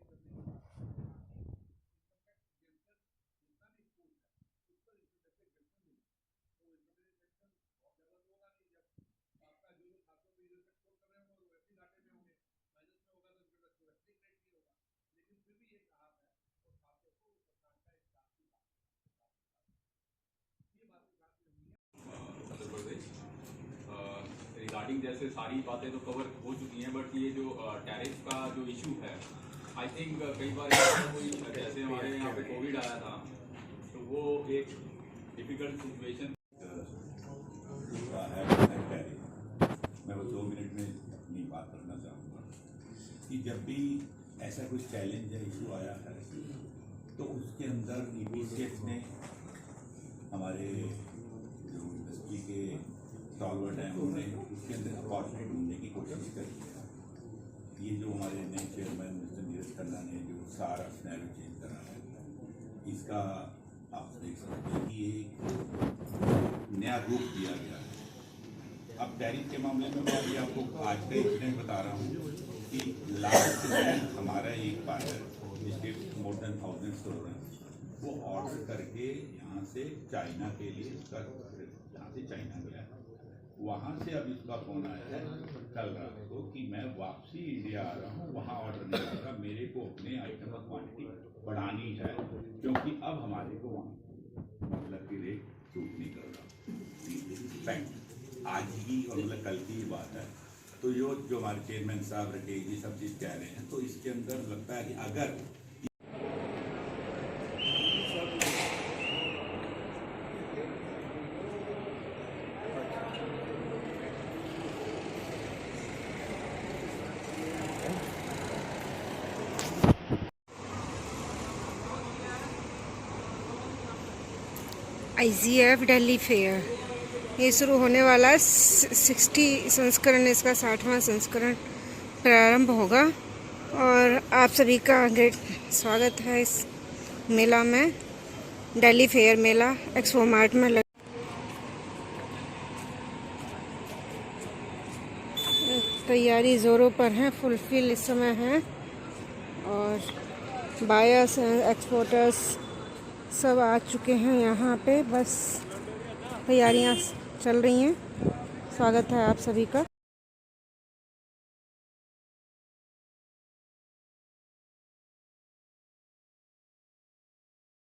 रिगार्डिंग जैसे सारी बातें तो कवर हो चुकी हैं, बट ये जो टैरिफ का जो इशू है, आई थिंक कई बार कोई जैसे हमारे यहाँ पे कोविड आया था तो वो एक डिफिकल्ट सिचुएशन। मैं वो 2 मिनट में अपनी बात करना चाहूँगा कि जब भी ऐसा कोई चैलेंज या इशू आया है तो उसके अंदर EPCS ने हमारे जो इंडस्ट्री के स्टॉलवर्ड हैं उन्होंने उसके अंदर अपॉर्चुनिटी ढूंढने की कोशिश करी है। ये जो हमारे नए चेयरमैन मिस्टर नीरज खन्ना ने जो सारा स्नैरो चेंज करा है, इसका आप देख सकते हैं कि एक नया रूप दिया गया है। अब टैरिफ के मामले में मैं अभी आपको आज का इंसिडेंट बता रहा हूँ कि लास्ट में हमारा एक बायर जिसके मोर देन 1000 स्टोर हैं, वो ऑर्डर करके यहाँ से चाइना के लिए उसका यहाँ से चाइना गया, वहाँ से अब इसका फोन आया है कल रात को कि मैं वापसी इंडिया आ रहा हूँ, वहाँ ऑर्डर नहीं होगा, मेरे को अपने आइटम ऑफ क्वान्टिटी बढ़ानी है क्योंकि अब हमारे को वहाँ मतलब की रेट सूट नहीं कर रहा। फैक्ट आज की और मतलब कल की ही बात है। तो जो हमारे चेयरमैन साहब रटेश जी सब चीज़ कह रहे हैं, तो इसके अंदर लगता है कि अगर IGF दिल्ली फेयर ये शुरू होने वाला है। 60 संस्करण, इसका 60वां संस्करण प्रारंभ होगा और आप सभी का ग्रेट स्वागत है इस मेला में। दिल्ली फेयर मेला एक्सपो मार्ट में तैयारी ज़ोरों पर है, फुलफिल इस समय है और बायर्स एक्सपोर्टर्स सब आ चुके हैं यहाँ पे, बस तैयारियाँ चल रही हैं। स्वागत है आप सभी का।